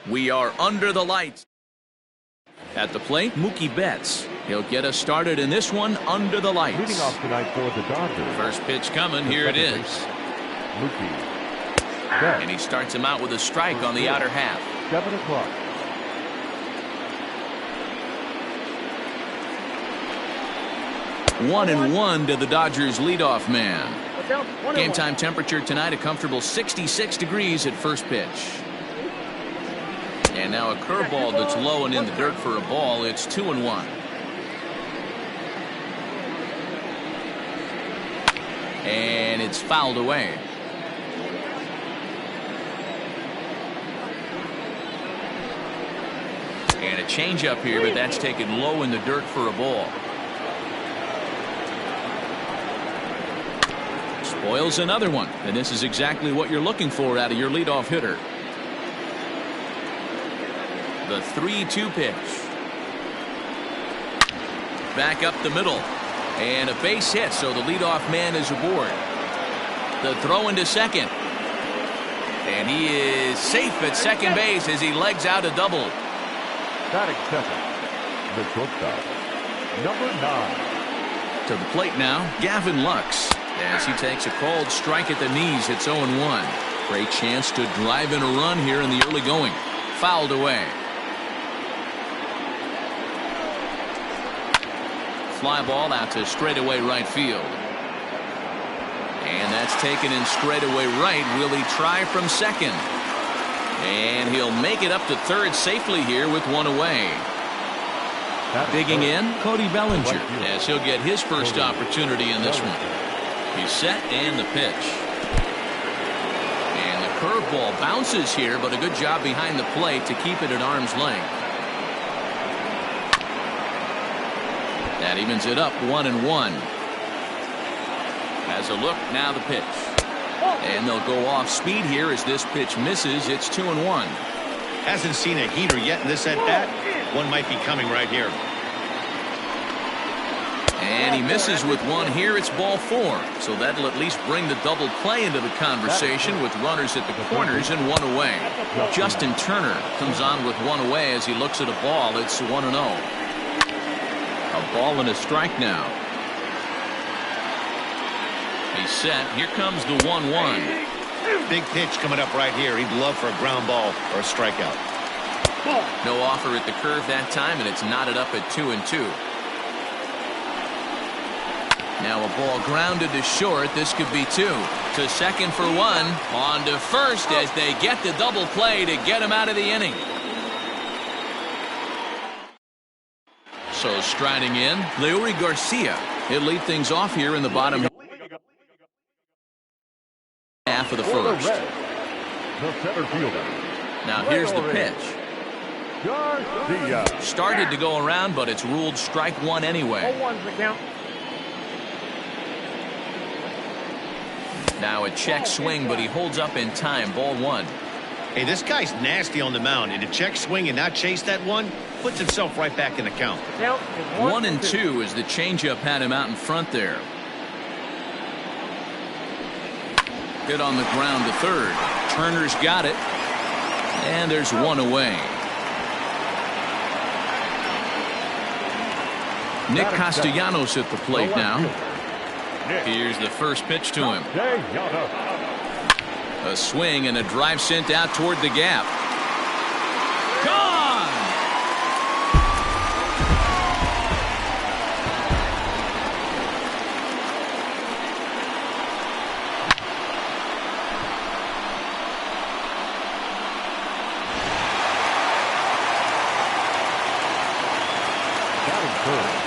We are under the lights. At the plate, Mookie Betts. He'll get us started in this one under the lights. Leading off tonight for the Dodgers. First pitch coming. Here it is. Mookie Betts. And he starts him out with a strike on the outer half. 7 o'clock. One and one to the Dodgers leadoff man. Game time temperature tonight a comfortable 66 degrees at first pitch. And now a curveball that's low and in the dirt for a ball. It's 2-1. And it's fouled away. And a changeup here, but that's taken low in the dirt for a ball. Spoils another one, and this is exactly what you're looking for out of your leadoff hitter. The 3-2 pitch. Back up the middle. And a base hit, so the leadoff man is aboard. The throw into second. And he is safe at second base as he legs out a double. Batting second, the shortstop, number 9. To the plate now, Gavin Lux. As he takes a called strike at the knees, it's 0-1. Great chance to drive in a run here in the early going. Fouled away. Fly ball out to straightaway right field. And that's taken in straightaway right. Will he try from second? And he'll make it up to third safely here with one away. Digging in, Cody Bellinger, as he'll get his first opportunity in this one. He's set and the pitch. And the curveball bounces here, but a good job behind the plate to keep it at arm's length. That evens it up 1-1. Has a look, now the pitch. And they'll go off speed here as this pitch misses. It's 2-1. Hasn't seen a heater yet in this at-bat. One might be coming right here. And he misses with one here. It's ball 4. So that'll at least bring the double play into the conversation with runners at the corners and one away. Justin Turner comes on with one away as he looks at a ball. It's 1-0. A ball and a strike now. He's set. Here comes the 1-1. Big pitch coming up right here. He'd love for a ground ball or a strikeout. No offer at the curve that time, and it's knotted up at 2-2. Now a ball grounded to short. This could be 2. To second for 1. On to first as they get the double play to get him out of the inning. So striding in, Leori Garcia. He'll lead things off here in the bottom half of the first. The center fielder. Now here's the pitch. Started to go around, but it's ruled strike 1 anyway. Now a check swing, but he holds up in time. Ball 1. Hey, this guy's nasty on the mound, and to check swing and not chase that one puts himself right back in the count. 1-2 as the changeup had him out in front there. Hit on the ground to third. Turner's got it, and there's one away. Nick Castellanos at the plate now. Here's the first pitch to him. A swing and a drive sent out toward the gap. Gone!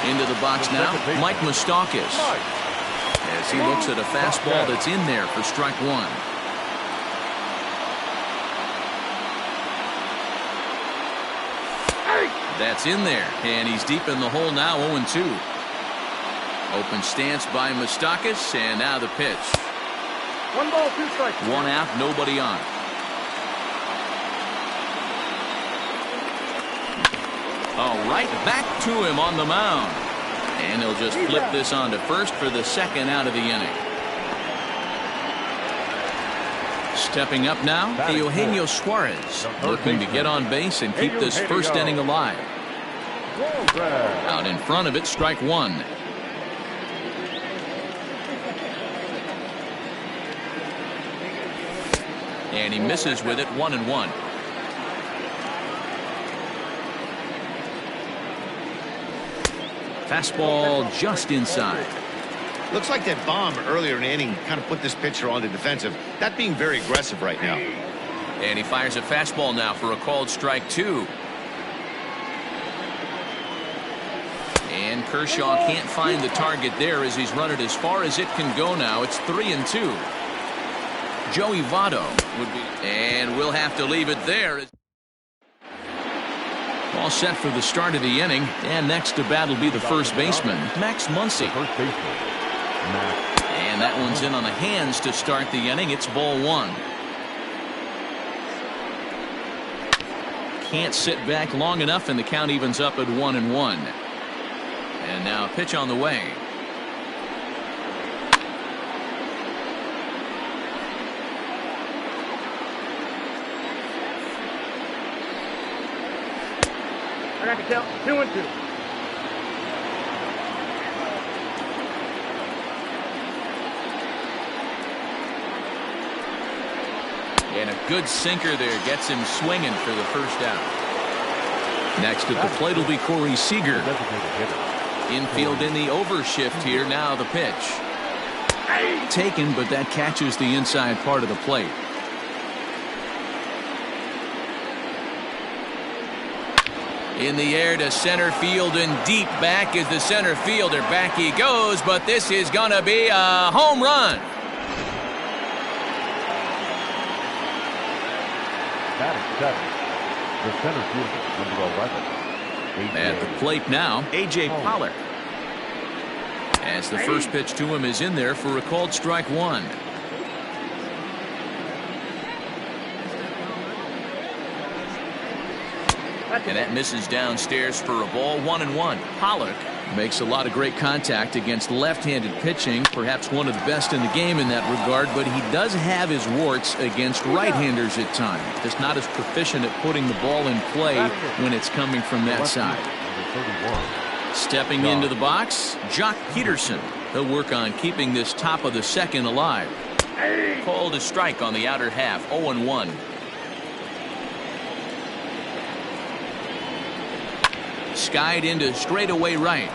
Into the box now, Mike Moustakas. As he looks at a fastball that's in there for strike 1. That's in there, and he's deep in the hole now, 0-2. Open stance by Moustakas, and now the pitch. 1 ball, 2 strikes. 1 out, nobody on. All right, back to him on the mound. And he'll just flip this on to first for the second out of the inning. Stepping up now, Eugenio Suarez, looking to get on base and keep this first inning alive. Out in front of it, strike one. And he misses with it, 1-1. Fastball just inside. Looks like that bomb earlier in the inning kind of put this pitcher on the defensive. Not being very aggressive right now. And he fires a fastball now for a called strike two. And Kershaw can't find the target there as he's run it as far as it can go now. It's 3-2. Joey Votto would be, and we'll have to leave it there. All set for the start of the inning, and next to bat will be the first baseman, Max Muncie. And that one's in on the hands to start the inning. It's ball one. Can't sit back long enough, and the count evens up at 1-1. And now a pitch on the way. I got the count 2-2. And a good sinker there gets him swinging for the first out. Next at the plate will be Corey Seeger. Infield in the overshift here. Now the pitch. Taken, but that catches the inside part of the plate. In the air to center field and deep back is the center fielder. Back he goes, but this is going to be a home run. Batting seven, the center fielder, number 11. At the plate now, A.J. Pollard. As the first pitch to him is in there for a called strike one. And that misses downstairs for a ball, 1-1. Pollard makes a lot of great contact against left-handed pitching, perhaps one of the best in the game in that regard, but he does have his warts against right-handers at times. Just not as proficient at putting the ball in play when it's coming from that side. Stepping into the box, Jock Peterson. He'll work on keeping this top of the second alive. Called a strike on the outer half, 0-1. Skied into straightaway right.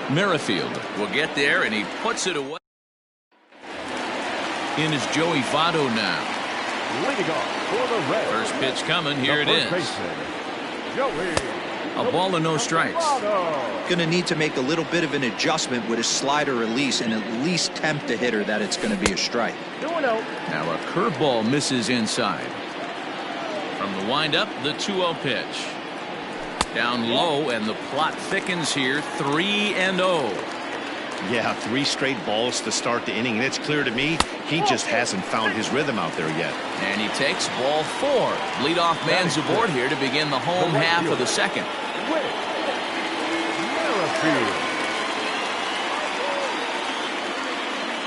Merrifield will get there, and he puts it away. In is Joey Votto now. Leading off for the Reds. First pitch coming. Here it is. A ball and no strikes. Going to need to make a little bit of an adjustment with his slider release and at least tempt the hitter that it's going to be a strike. Now a curveball misses inside. From the windup, the 2-0 pitch. Down low, and the plot thickens here. 3-0. Yeah, 3 straight balls to start the inning. It's clear to me he just hasn't found his rhythm out there yet. And he takes ball 4. Leadoff man's aboard here to begin the home half of the second.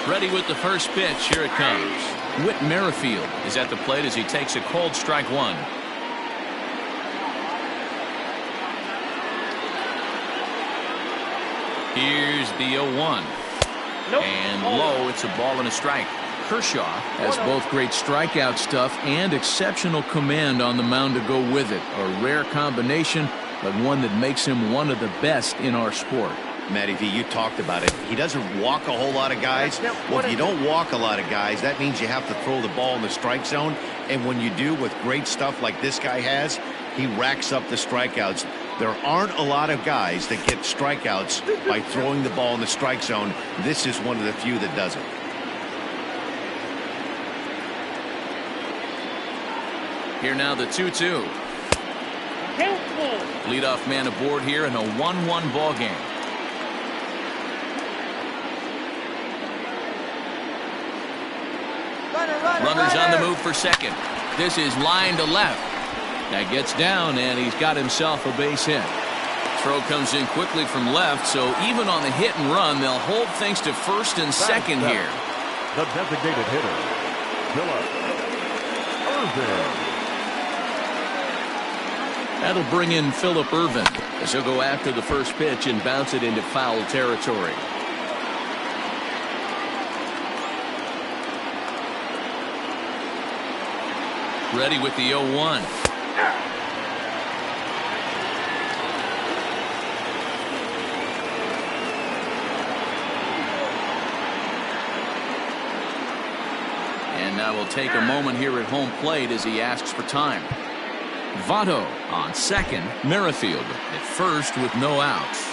Ready with the first pitch. Here it comes. Whit Merrifield is at the plate as he takes a called strike one. Here's the 0-1. And low, it's a ball and a strike. Kershaw has both great strikeout stuff and exceptional command on the mound to go with it. A rare combination, but one that makes him one of the best in our sport. Matty V, you talked about it. He doesn't walk a whole lot of guys. Well, if you don't walk a lot of guys, that means you have to throw the ball in the strike zone. And when you do, with great stuff like this guy has, he racks up the strikeouts. There aren't a lot of guys that get strikeouts by throwing the ball in the strike zone. This is one of the few that does it. Here now the 2-2. Leadoff man aboard here in a 1-1 ball game. Runners on the move for second. This is line to left. That gets down, and he's got himself a base hit. Throw comes in quickly from left, so even on the hit and run, they'll hold things to first and second here. The designated hitter, Phillip Irvin. That'll bring in Phillip Irvin as he'll go after the first pitch and bounce it into foul territory. Ready with the 0-1. And now we'll take a moment here at home plate as he asks for time. Votto on second, Merrifield at first with no outs.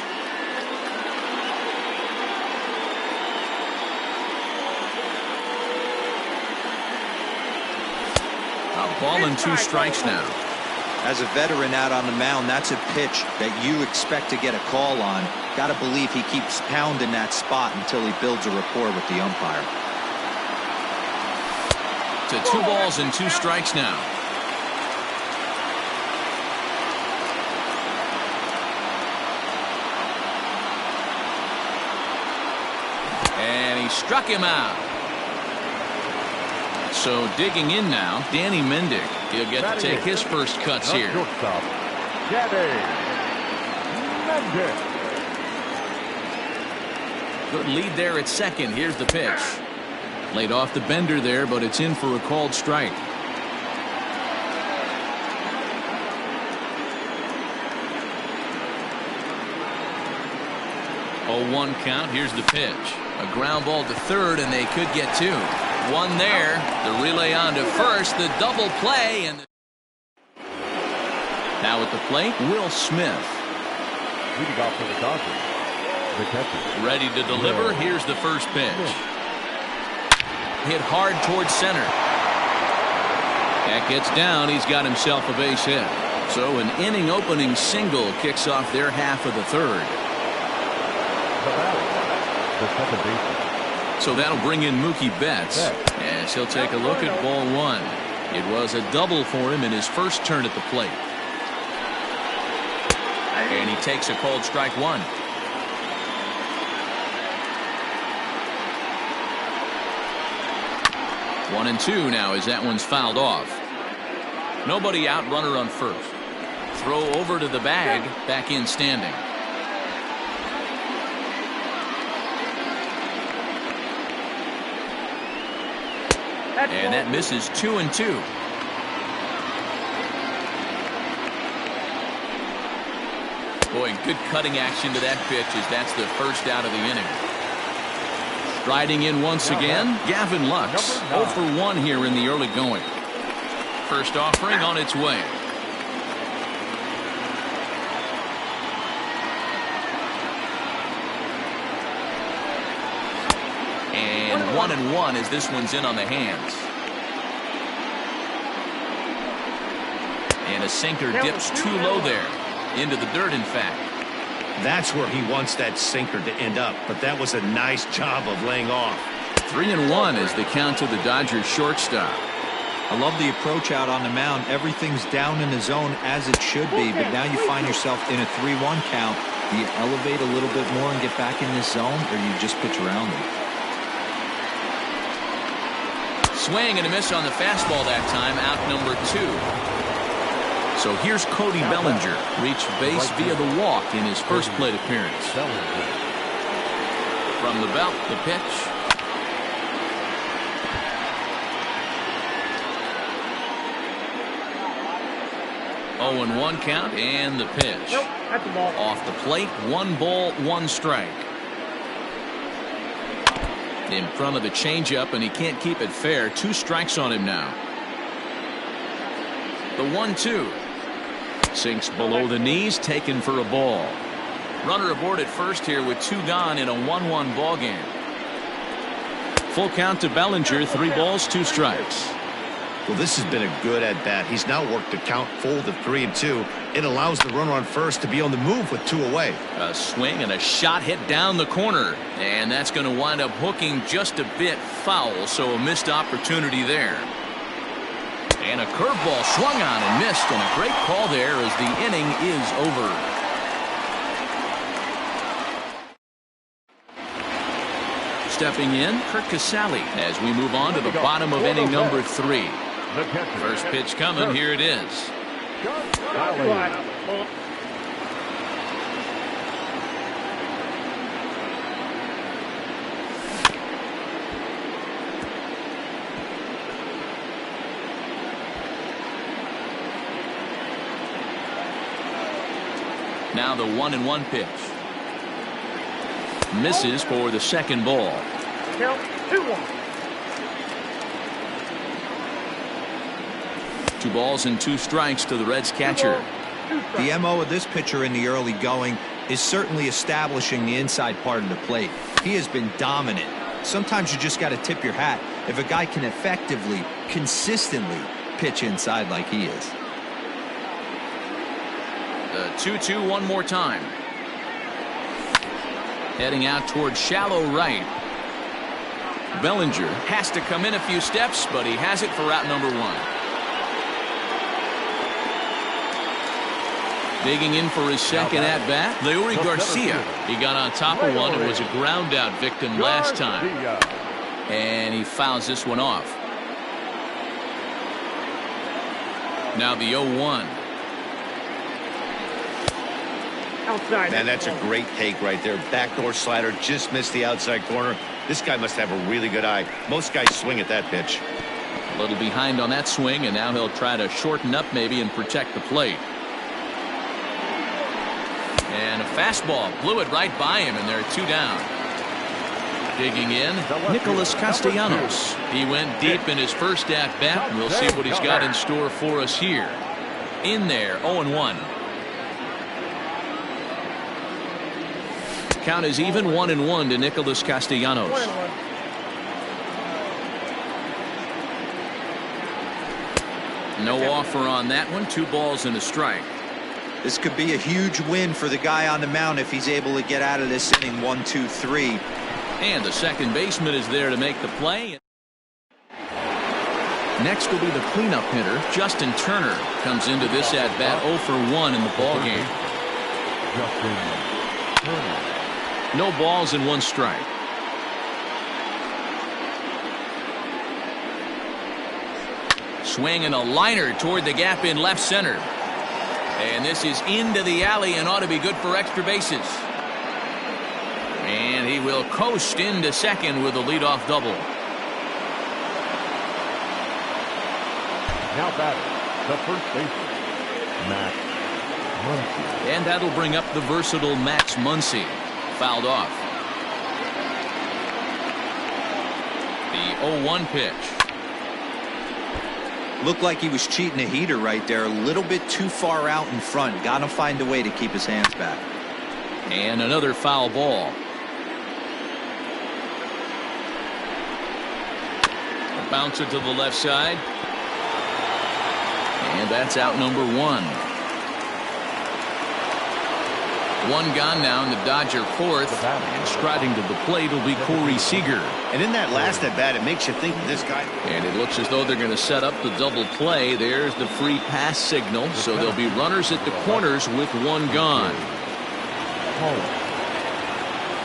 A ball and 2 strikes now. As a veteran out on the mound, that's a pitch that you expect to get a call on. Got to believe he keeps pounding that spot until he builds a rapport with the umpire. To 2 balls and 2 strikes now. And he struck him out. So digging in now, Danny Mendick. He'll get to take his first cuts here. Shortstop, Danny Mendick. Good lead there at second. Here's the pitch. Laid off the bender there, but it's in for a called strike. 0-1 count. Here's the pitch. A ground ball to third, and they could get 2. 1 there. The relay on to first. The double play. And now at the plate, Will Smith. Leading off for the Dodgers, the catcher. Ready to deliver. Here's the first pitch. Hit hard towards center. That gets down. He's got himself a base hit. So an inning opening single kicks off their half of the third. The second baseman. So that'll bring in Mookie Betts as he'll take a look at ball 1. It was a double for him in his first turn at the plate. And he takes a called strike 1. One and 2 now as that one's fouled off. Nobody out, runner on first. Throw over to the bag, back in standing. And that misses 2 and 2. Boy, good cutting action to that pitch as that's the first out of the inning. Riding in once again, Gavin Lux. 0 for 1 here in the early going. First offering on its way. And 1-1 as this one's in on the hands. And a sinker dips too low there. Into the dirt, in fact. That's where he wants that sinker to end up, but that was a nice job of laying off. 3-1 is the count to the Dodgers shortstop. I love the approach out on the mound. Everything's down in the zone as it should be, but now you find yourself in a 3-1 count. Do you elevate a little bit more and get back in this zone, or do you just pitch around it? Swing and a miss on the fastball that time, out number 2. So here's Cody Bellinger, reached base via the walk in his first plate appearance. From the belt, the pitch. Oh, and 1 count, and the pitch. Nope, that's the ball. Off the plate, 1 ball, 1 strike. In front of the changeup, and he can't keep it fair. 2 strikes on him now. The 1-2. Sinks below the knees, taken for a ball. Runner aboard at first here with 2 gone in a 1-1 ball game. Full count to Bellinger, 3 balls, 2 strikes. Well, this has been a good at-bat. He's now worked the count full to 3-2. It allows the runner on first to be on the move with 2 away. A swing and a shot hit down the corner. And that's going to wind up hooking just a bit foul, so a missed opportunity there. And a curveball swung on and missed, and a great call there as the inning is over. Stepping in, Kirk Casale as we move on to the bottom of inning number 3. First pitch coming. Here it is. Now the 1-1 pitch. Misses for the second ball. Count 2-1. 2 balls and 2 strikes to the Reds catcher. The MO of this pitcher in the early going is certainly establishing the inside part of the plate. He has been dominant. Sometimes you just got to tip your hat if a guy can effectively, consistently pitch inside like he is. The 2-2 one more time. Heading out towards shallow right. Bellinger has to come in a few steps, but he has it for out number 1. Digging in for his second at-bat, Leori Garcia. He got on top of one and was a ground-out victim last time. And he fouls this one off. Now the 0-1. Outside. Man, that's a great take right there. Backdoor slider, just missed the outside corner. This guy must have a really good eye. Most guys swing at that pitch. A little behind on that swing, and now he'll try to shorten up maybe and protect the plate. And a fastball blew it right by him, and there are 2 down. Digging in, Nicholas Castellanos. He went deep in his first at-bat, and we'll see what he's got in store for us here. In there, 0-1. Count is even, 1-1 to Nicholas Castellanos. 1-1. No offer on that one. 2 balls and a strike. This could be a huge win for the guy on the mound if he's able to get out of this inning 1-2-3. And the second baseman is there to make the play. Next will be the cleanup hitter, Justin Turner. Comes into this at-bat 0 for 1 in the ballgame. No balls and 1 strike. Swing and a liner toward the gap in left center. And this is into the alley and ought to be good for extra bases. And he will coast into second with a leadoff double. Now batting, the first baseman, Max Muncie. And that'll bring up the versatile Max Muncie. Fouled off. The 0-1 pitch. Looked like he was cheating a heater right there. A little bit too far out in front. Got to find a way to keep his hands back. And another foul ball. A bouncer to the left side. And that's out number 1. 1 gone now in the Dodger 4th. And striding to the plate will be Corey Seeger. And in that last at-bat, it makes you think that this guy... And it looks as though they're going to set up the double play. There's the free pass signal. So there'll be runners at the corners with 1 gone.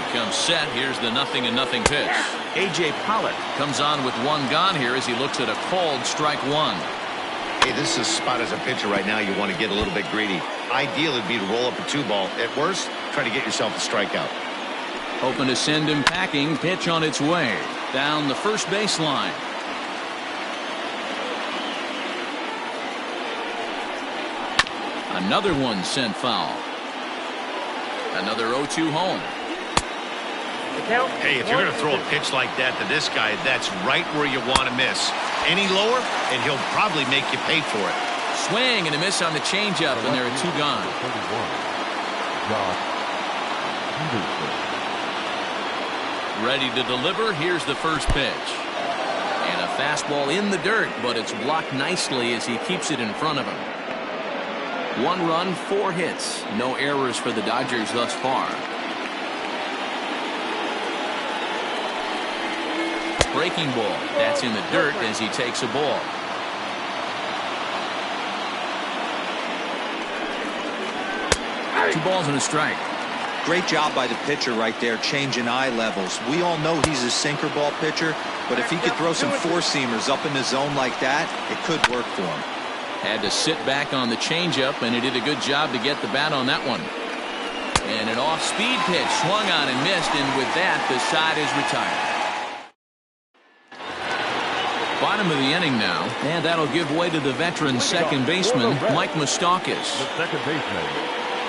Becomes set. Here's the 0-0 pitch. A.J. Pollard comes on with 1 gone here as he looks at a called strike 1. Hey, this is a spot as a pitcher right now. You want to get a little bit greedy. Ideal would be to roll up a 2-ball. At worst, try to get yourself a strikeout. Hoping to send him packing. Pitch on its way. Down the first baseline. Another one sent foul. Another 0-2 home. Hey, if you're going to throw a pitch like that to this guy, that's right where you want to miss. Any lower, and he'll probably make you pay for it. Swing and a miss on the changeup, and there are 2 gone. Jock Peterson. Ready to deliver. Here's the first pitch. And a fastball in the dirt, but it's blocked nicely as he keeps it in front of him. 1 run, 4 hits. No errors for the Dodgers thus far. Breaking ball. That's in the dirt as he takes a ball. Two balls and a strike. Great job by the pitcher right there, changing eye levels. We all know he's a sinker ball pitcher, but if he could throw some four-seamers up in the zone like that, it could work for him. Had to sit back on the changeup, and he did a good job to get the bat on that one. And an off-speed pitch swung on and missed, and with that, the side is retired. Bottom of the inning now, and that'll give way to the veteran second baseman, Mike Moustakas. The second baseman,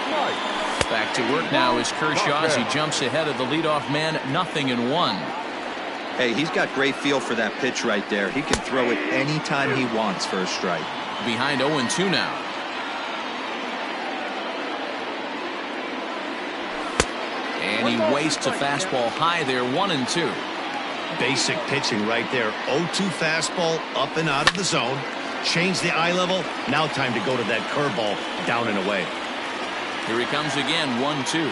Mike. Back to work now is Kershaw as he jumps ahead of the leadoff man, 0-1. Hey, he's got great feel for that pitch right there. He can throw it anytime he wants for a strike. Behind 0-2 now. And he wastes a fastball high there, 1-2. Basic pitching right there. 0-2 fastball up and out of the zone. Change the eye level. Now time to go to that curveball down and away. Here he comes again, 1-2.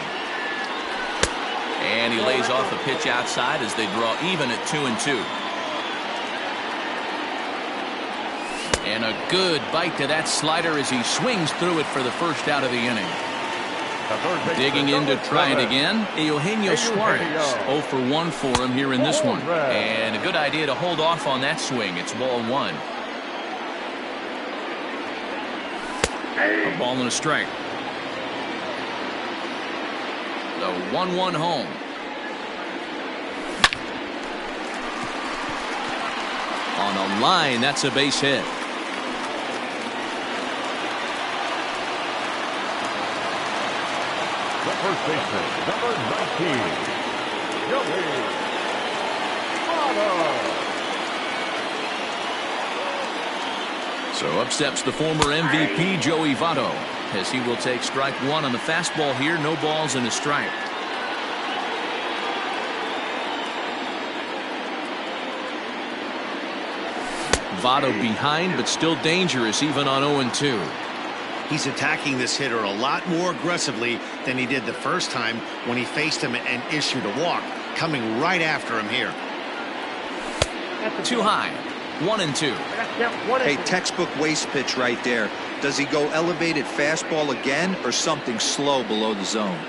And he lays off a pitch outside as they draw even at 2-2. And a good bite to that slider as he swings through it for the first out of the inning. Digging in to try it again, Eugenio Suarez. 0 for 1 for him here in this one. And a good idea to hold off on that swing. It's ball 1. A ball and a strike. The 1-1 home. On a line, that's a base hit. The first baseman, number 19, Joey Votto. So up steps the former MVP, Joey Votto, as he will take strike 1 on the fastball here. No balls and a strike. Votto behind, but still dangerous even on 0-2. He's attacking this hitter a lot more aggressively than he did the first time when he faced him and issued a walk. Coming right after him here. Too high. 1-2. Hey, textbook waste pitch right there. Does he go elevated fastball again or something slow below the zone?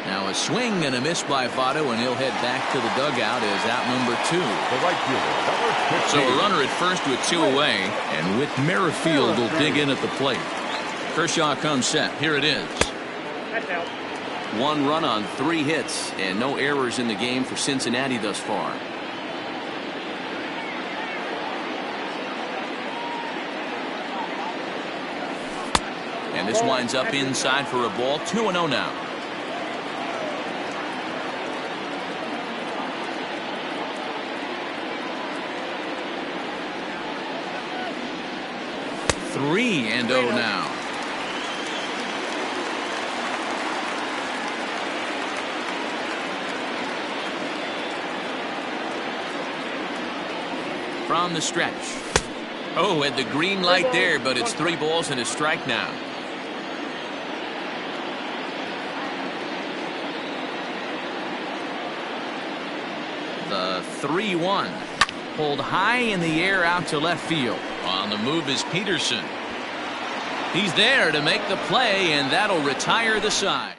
Now a swing and a miss by Votto, and he'll head back to the dugout as out number 2. The right fielder, number 15. So a runner at first with 2 away, and Whit Merrifield will dig in at the plate. Kershaw comes set. Here it is. 1 run on 3 hits, and no errors in the game for Cincinnati thus far. And this winds up inside for a ball. 2-0 now. Three and 0 now. From the stretch. Oh, at the green light there, but it's 3 balls and a strike now. The 3-1. Pulled high in the air out to left field. On the move is Peterson. He's there to make the play, and that'll retire the side.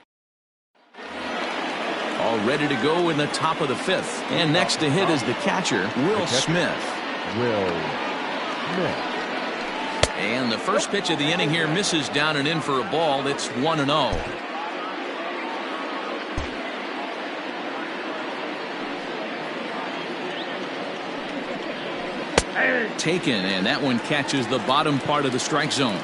All ready to go in the top of the 5th. And next to hit is the catcher, Will Smith. And the first pitch of the inning here misses down and in for a ball. It's 1-0. Taken, and that one catches the bottom part of the strike zone.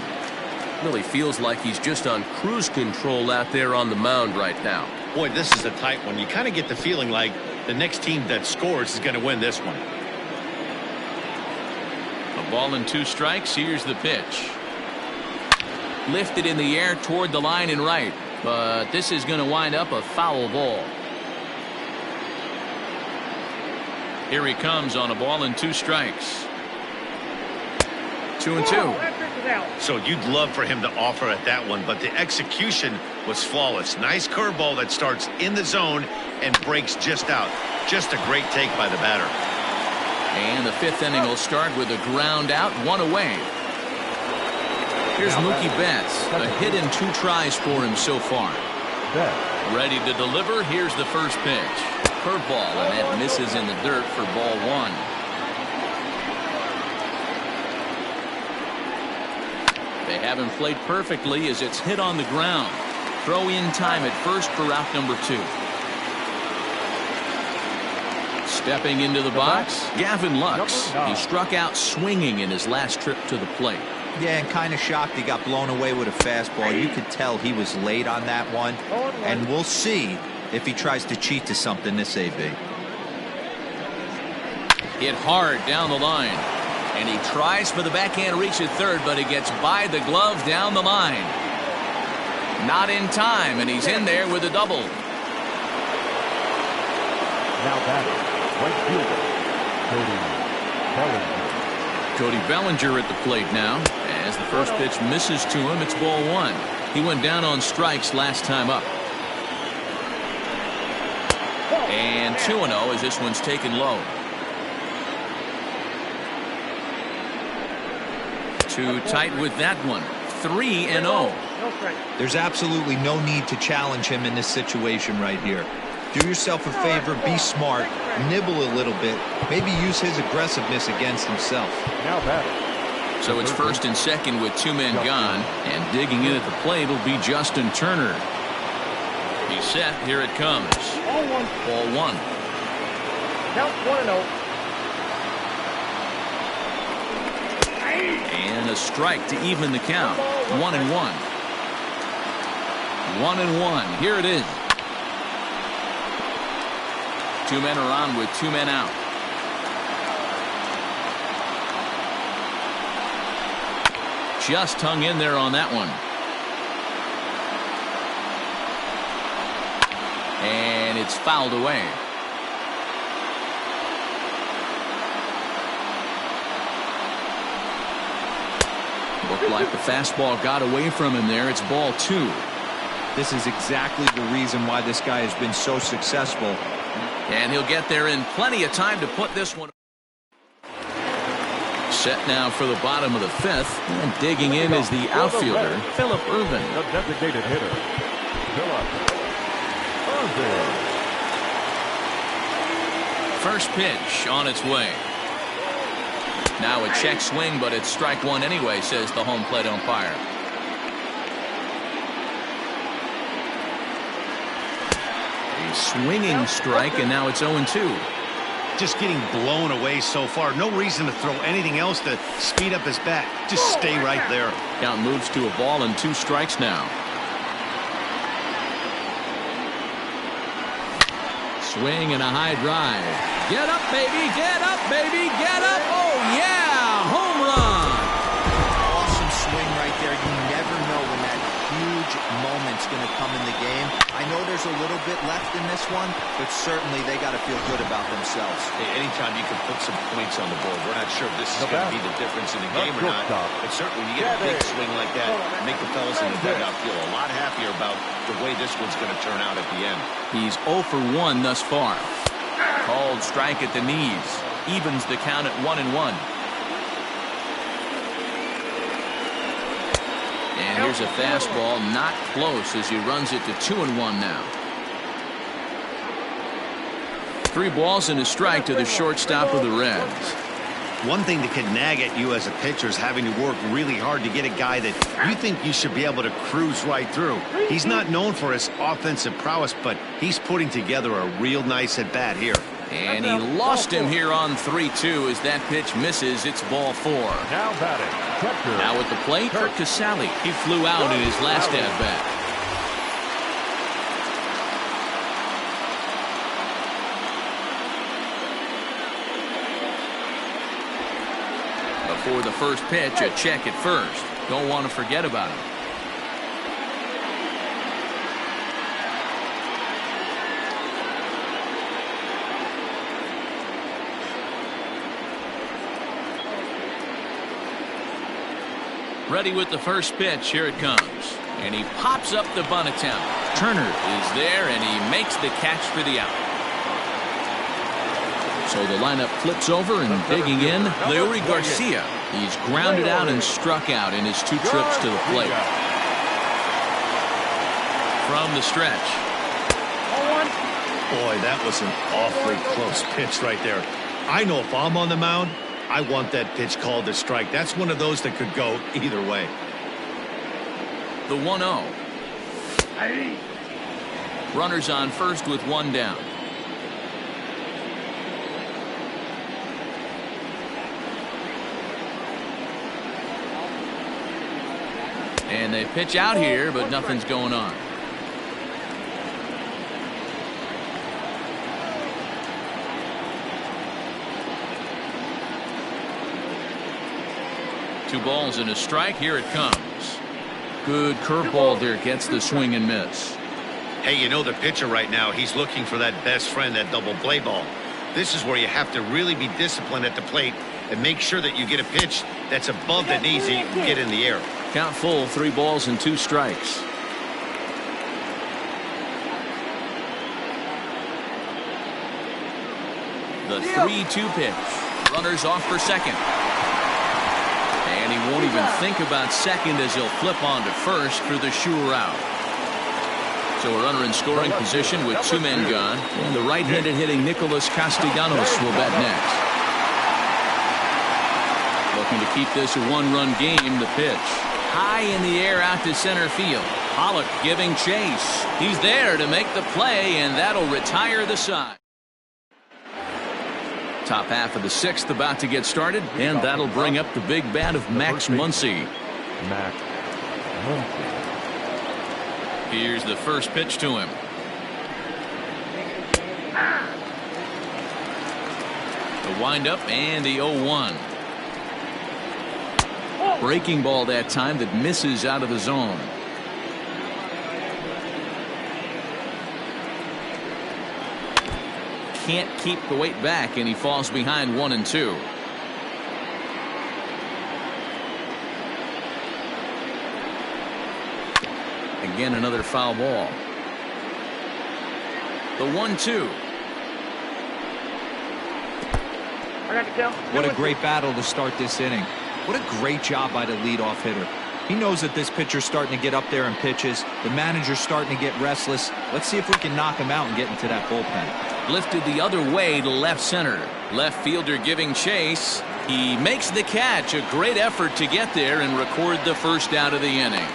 Really feels like he's just on cruise control out there on the mound right now. Boy, this is a tight one. You kind of get the feeling like the next team that scores is going to win this one. A ball and 2 strikes. Here's the pitch. Lifted in the air toward the line and right, but this is going to wind up a foul ball. Here he comes on a ball and 2 strikes. 2-2. So you'd love for him to offer at that one, but the execution was flawless. Nice curveball that starts in the zone and breaks just out. Just a great take by the batter. And the 5th inning will start with a ground out, 1 away. Here's Mookie Betts. A hit and 2 tries for him so far. Ready to deliver. Here's the first pitch. Curveball, and that misses in the dirt for ball 1. They haven't played perfectly as it's hit on the ground. Throw in time at first for out number 2. Stepping into the box, Gavin Lux. He struck out swinging in his last trip to the plate. Yeah, and kind of shocked he got blown away with a fastball. You could tell he was late on that one. And we'll see if he tries to cheat to something this AB. Hit hard down the line. And he tries for the backhand reach at third, but he gets by the glove down the line. Not in time, and he's in there with a double. Now batting, right fielder, Cody Bellinger. Cody Bellinger at the plate now. As the first pitch misses to him, it's ball 1. He went down on strikes last time up. And 2-0 as this one's taken low. Too tight with that one. 3-0. There's absolutely no need to challenge him in this situation right here. Do yourself a favor, be smart, nibble a little bit, maybe use his aggressiveness against himself. Now batting. So it's first and second with 2 men gone, and digging in at the plate will be Justin Turner. He's set. Here it comes. Ball 1. Count 1-0. And a strike to even the count. 1-1. 1-1. Here it is. 2 men are on with 2 men out. Just hung in there on that one. And it's fouled away. Looked like the fastball got away from him there. It's ball 2. This is exactly the reason why this guy has been so successful. And he'll get there in plenty of time to put this one. Set now for the bottom of the 5th. And digging in is the outfielder, Phillip Ervin. The designated hitter, Phillip Ervin. First pitch on its way. Now a check swing, but it's strike 1 anyway, says the home plate umpire. A swinging strike, and now it's 0-2. Just getting blown away so far. No reason to throw anything else to speed up his bat. Just stay right there. Count moves to a ball and 2 strikes now. Swing and a high drive. Get up, baby. Get up, baby. Get up. Oh, yeah. Home run. Awesome swing right there. You never know when that huge moment's going to come in the game. I know there's a little bit left in this one, but certainly they got to feel good about themselves. Hey, anytime you can put some points on the board, we're not sure if this is going to be the difference in the game or not. But certainly when you get a big swing like that, make the fellas in the dugout feel a lot happier about the way this one's going to turn out at the end. He's 0 for 1 thus far. Called strike at the knees. Evens the count at 1-1. And here's a fastball, not close, as he runs it to 2-1 now. 3 balls and a strike to the shortstop of the Reds. One thing that can nag at you as a pitcher is having to work really hard to get a guy that you think you should be able to cruise right through. He's not known for his offensive prowess, but he's putting together a real nice at-bat here. And he lost him here on 3-2 as that pitch misses. It's ball 4. Now batting, catcher. Now at the plate for Casale. He flew out in his last at-bat. Before the first pitch, a check at first. Don't want to forget about him. Ready with the first pitch. Here it comes. And he pops up the bunt attempt. Turner is there, and he makes the catch for the out. So the lineup flips over, and digging in, Leori Garcia. He's grounded out and struck out in his 2 trips to the plate. From the stretch. Boy, that was an awfully close pitch right there. I know if I'm on the mound, I want that pitch called a strike. That's one of those that could go either way. The 1-0. Runners on first with 1 down. And they pitch out here, but nothing's going on. Two balls and a strike. Here it comes. Good curveball there. Gets the swing and miss. Hey, you know the pitcher right now, he's looking for that best friend, that double play ball. This is where you have to really be disciplined at the plate and make sure that you get a pitch that's above the knees that you can get in the air. Count full, 3 balls and 2 strikes. The 3-2 pitch. Runners off for second. And he won't even think about second as he'll flip on to first for the sure out. So a runner in scoring position with 2 men gone. And the right-handed hitting Nicholas Castellanos will bat next. Looking to keep this a 1-run game. The pitch. High in the air out to center field. Pollard giving chase. He's there to make the play, and that'll retire the side. Top half of the 6th about to get started, and that'll bring up the big bat of Max Muncie. Here's the first pitch to him. The windup and the 0-1. Breaking ball that time that misses out of the zone. Can't keep the weight back, and he falls behind 1-2. Again, another foul ball. The 1-2. What a great battle to start this inning. What a great job by the leadoff hitter. He knows that this pitcher's starting to get up there in pitches. The manager's starting to get restless. Let's see if we can knock him out and get into that bullpen. Lifted the other way to left center. Left fielder giving chase. He makes the catch. A great effort to get there and record the first out of the inning.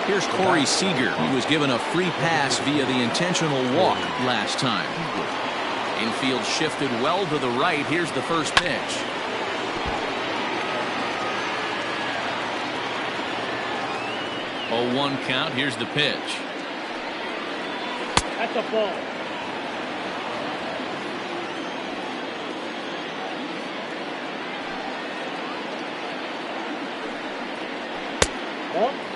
Here's Corey Seeger. He was given a free pass via the intentional walk last time. Infield shifted well to the right. Here's the first pitch. Oh, 1 count. Here's the pitch. That's a ball.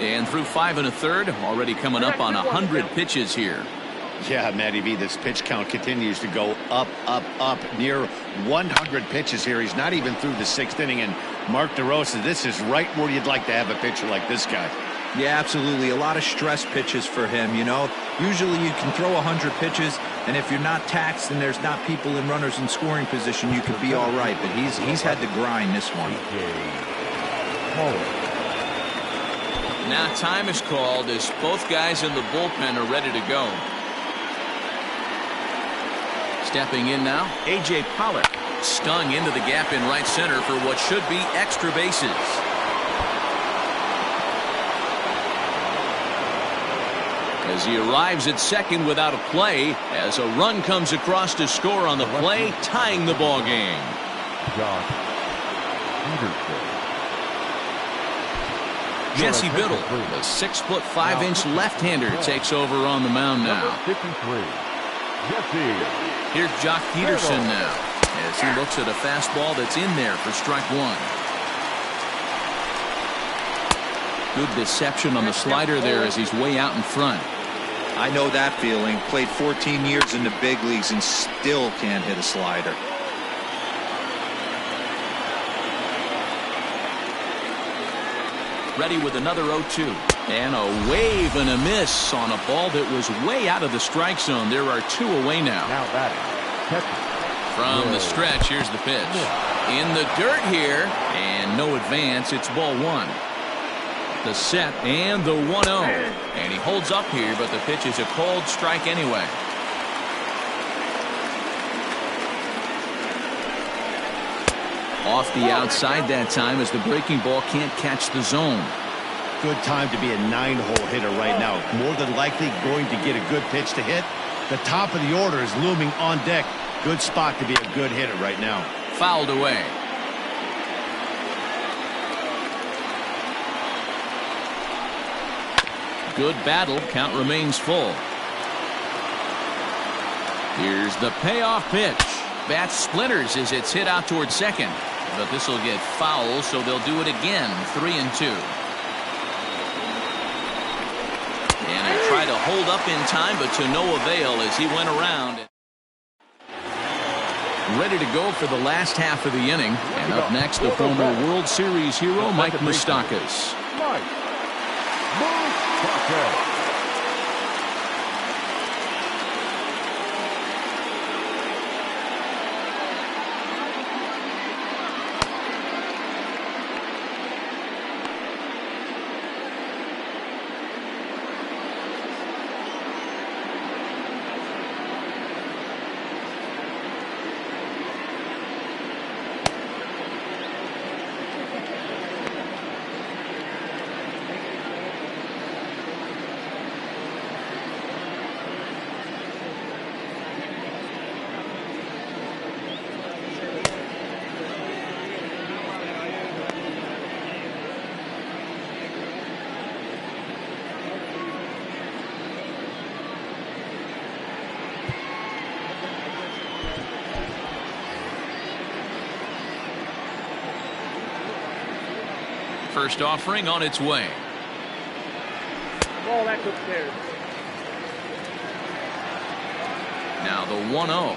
And through 5 1/3, already coming up on 100 pitches here. Yeah, Matty B, this pitch count continues to go up, up, up. Near 100 pitches here. He's not even through the 6th inning. And Mark DeRosa, this is right where you'd like to have a pitcher like this guy. Yeah, absolutely. A lot of stress pitches for him, you know. Usually you can throw 100 pitches, and if you're not taxed and there's not people and runners in scoring position, you could be all right. But he's had to grind this one. Now time is called as both guys in the bullpen are ready to go. Stepping in now, A.J. Pollard. Stung into the gap in right center for what should be extra bases. As he arrives at second without a play, as a run comes across to score on the play, tying the ball game. Jock Peterson. Jesse Biddle, the 6'5" left-hander, takes over on the mound now. 53. Jesse. Here's Jock Peterson now, as he looks at a fastball that's in there for strike 1. Good deception on the slider there as he's way out in front. I know that feeling. Played 14 years in the big leagues and still can't hit a slider. Ready with another 0-2. And a wave and a miss on a ball that was way out of the strike zone. There are 2 away now. Now batting, catcher From the stretch, here's the pitch. In the dirt here, and no advance. It's ball one. The set and the 1-0. And he holds up here, but the pitch is a called strike anyway. Off the outside that time as the breaking ball can't catch the zone. Good time to be a 9-hole hitter right now. More than likely going to get a good pitch to hit. The top of the order is looming on deck. Good spot to be a good hitter right now. Fouled away. Good battle. Count remains full. Here's the payoff pitch. Bat splinters as it's hit out towards second. But this will get foul, so they'll do it again. 3-2. And he tried to hold up in time, but to no avail as he went around. Ready to go for the last half of the inning. And up next, the former World Series hero, Mike Moustakas. Mike Moustakas. First offering on its way. Ball that's upstairs. Now the 1-0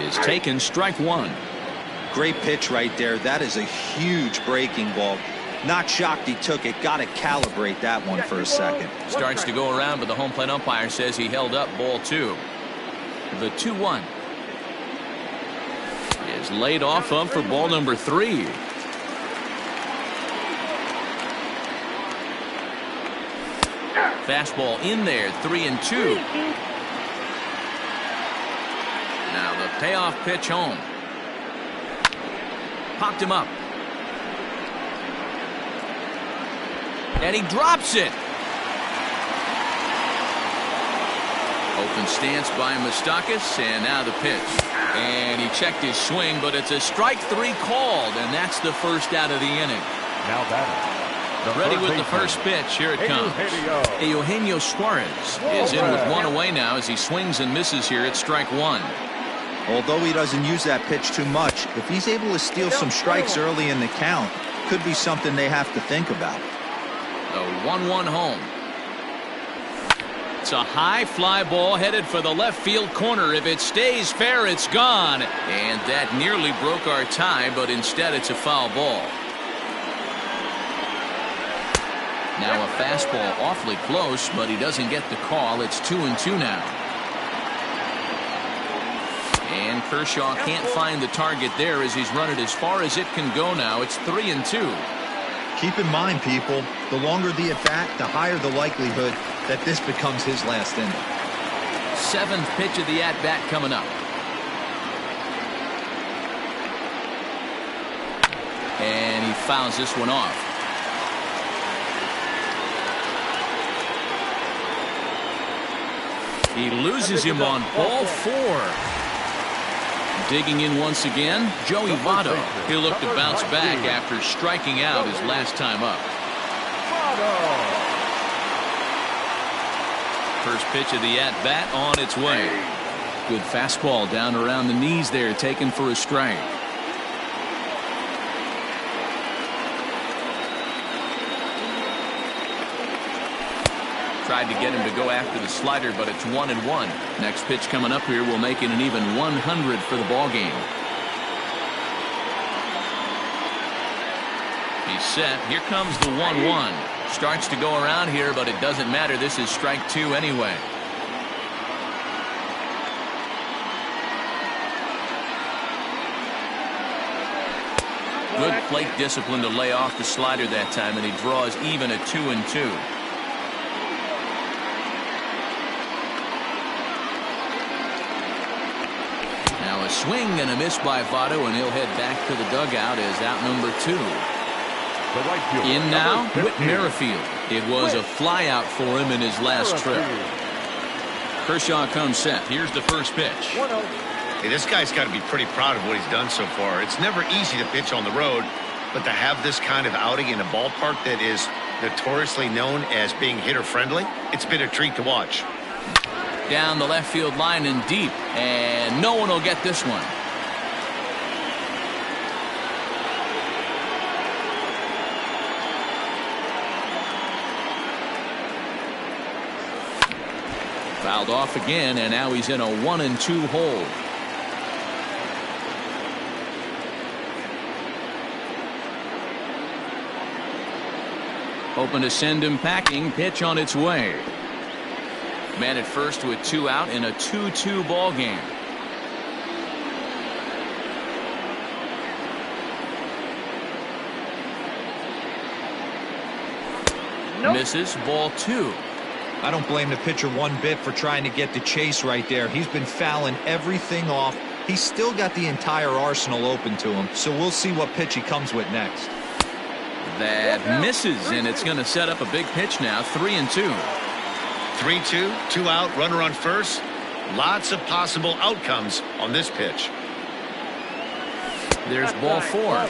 is taken. Strike one. Great pitch right there. That is a huge breaking ball. Not shocked he took it. Got to calibrate that one for a second. Starts to go around, but the home plate umpire says he held up. Ball two. The 2-1 is laid off of for ball number 3. Fastball in there. 3-2. Now the payoff pitch home. Popped him up. And he drops it. Open stance by Moustakas, and now the pitch. And he checked his swing, but it's a strike 3 called, and that's the first out of the inning. Now batting. Ready with the first pitch. Here it comes. Eugenio Suarez is in with one away now as he swings and misses here at strike 1. Although he doesn't use that pitch too much, if he's able to steal some strikes early in the count, could be something they have to think about. The 1-1 home. It's a high fly ball headed for the left field corner. If it stays fair, it's gone. And that nearly broke our tie, but instead it's a foul ball. Now a fastball awfully close, but he doesn't get the call. It's 2-2 now. And Kershaw can't find the target there as he's run it as far as it can go now. It's 3-2. Keep in mind, people, the longer the at-bat, the higher the likelihood that this becomes his last inning. 7th pitch of the at-bat coming up. And he fouls this one off. He loses him on ball 4. Digging in once again, Joey Votto. He'll look to bounce back after striking out his last time up. First pitch of the at-bat on its way. Good fastball down around the knees there, taken for a strike. Tried to get him to go after the slider, but it's 1-1. Next pitch coming up here will make it an even 100 for the ball game. He's set. Here comes the 1-1. Starts to go around here, but it doesn't matter. This is strike 2 anyway. Good plate discipline to lay off the slider that time, and he draws even at 2-2. Now a swing and a miss by Votto, and he'll head back to the dugout as out number 2. In now, Whit Merrifield. It was a flyout for him in his last trip. Kershaw comes set. Here's the first pitch. Hey, this guy's got to be pretty proud of what he's done so far. It's never easy to pitch on the road, but to have this kind of outing in a ballpark that is notoriously known as being hitter-friendly, it's been a treat to watch. Down the left field line and deep, and no one will get this one. Fouled off again, and now he's in a 1-2 hole. Hoping to send him packing. Pitch on its way. Man at first with 2 out in a 2-2 ball game. Nope. Misses. Ball 2. I don't blame the pitcher one bit for trying to get the chase right there. He's been fouling everything off. He's still got the entire arsenal open to him, so we'll see what pitch he comes with next. That misses, and it's going to set up a big pitch now. 3-2. 3-2, 2 out, runner on first. Lots of possible outcomes on this pitch. There's ball 4.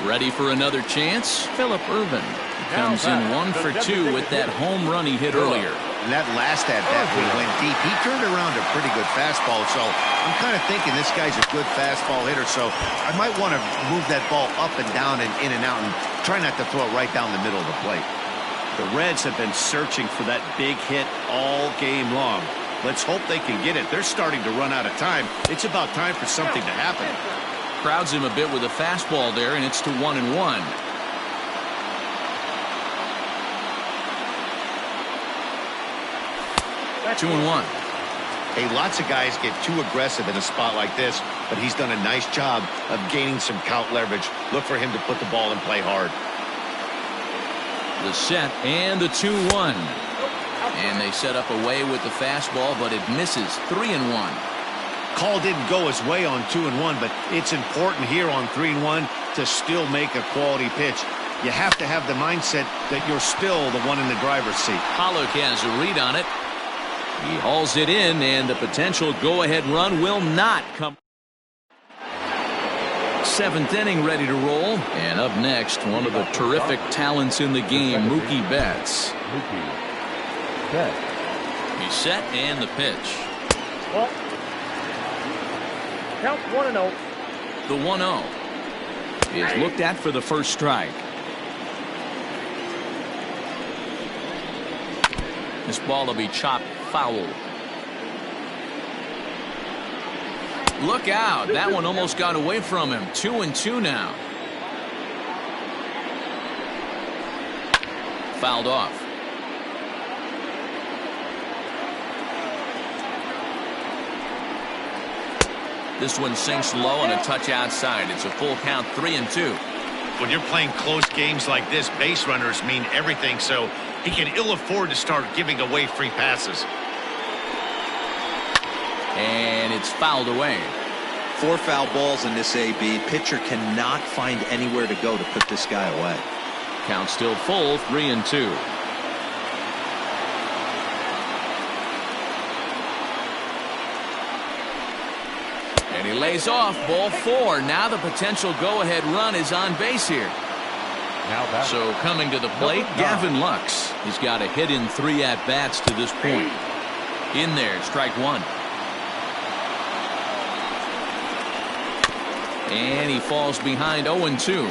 Ready for another chance? Phillip Ervin comes in 1 for 2 with that home run he hit earlier. And that last at-bat when he went deep, he turned around a pretty good fastball. So I'm kind of thinking this guy's a good fastball hitter. So I might want to move that ball up and down and in and out and try not to throw it right down the middle of the plate. The Reds have been searching for that big hit all game long. Let's hope they can get it. They're starting to run out of time. It's about time for something to happen. Crowds him a bit with a fastball there, and it's to 1-1. 2-1. Hey, lots of guys get too aggressive in a spot like this, but he's done a nice job of gaining some count leverage. Look for him to put the ball in play hard. The set and the 2-1. And they set up away with the fastball, but it misses. 3-1. Call didn't go his way on 2-1, but it's important here on 3-1 to still make a quality pitch. You have to have the mindset that you're still the one in the driver's seat. Pollard has a read on it. He hauls it in, and the potential go-ahead run will not come. 7th inning ready to roll. And up next, one of the terrific talents in the game, Mookie Betts. He's set, and the pitch. Well, count 1-0. The 1-0 is looked at for the first strike. This ball will be chopped foul. Look out. That one almost got away from him. 2-2 now. Fouled off. This one sinks low and a touch outside. It's a full count, 3-2. When you're playing close games like this, base runners mean everything, so he can ill afford to start giving away free passes. And it's fouled away. 4 foul balls in this AB. Pitcher cannot find anywhere to go to put this guy away. Count still full, 3-2. And he lays off, ball 4. Now the potential go-ahead run is on base here. So coming to the plate, Gavin Lux. He's got a hit in 3 at-bats to this point. In there, strike 1. And he falls behind 0-2.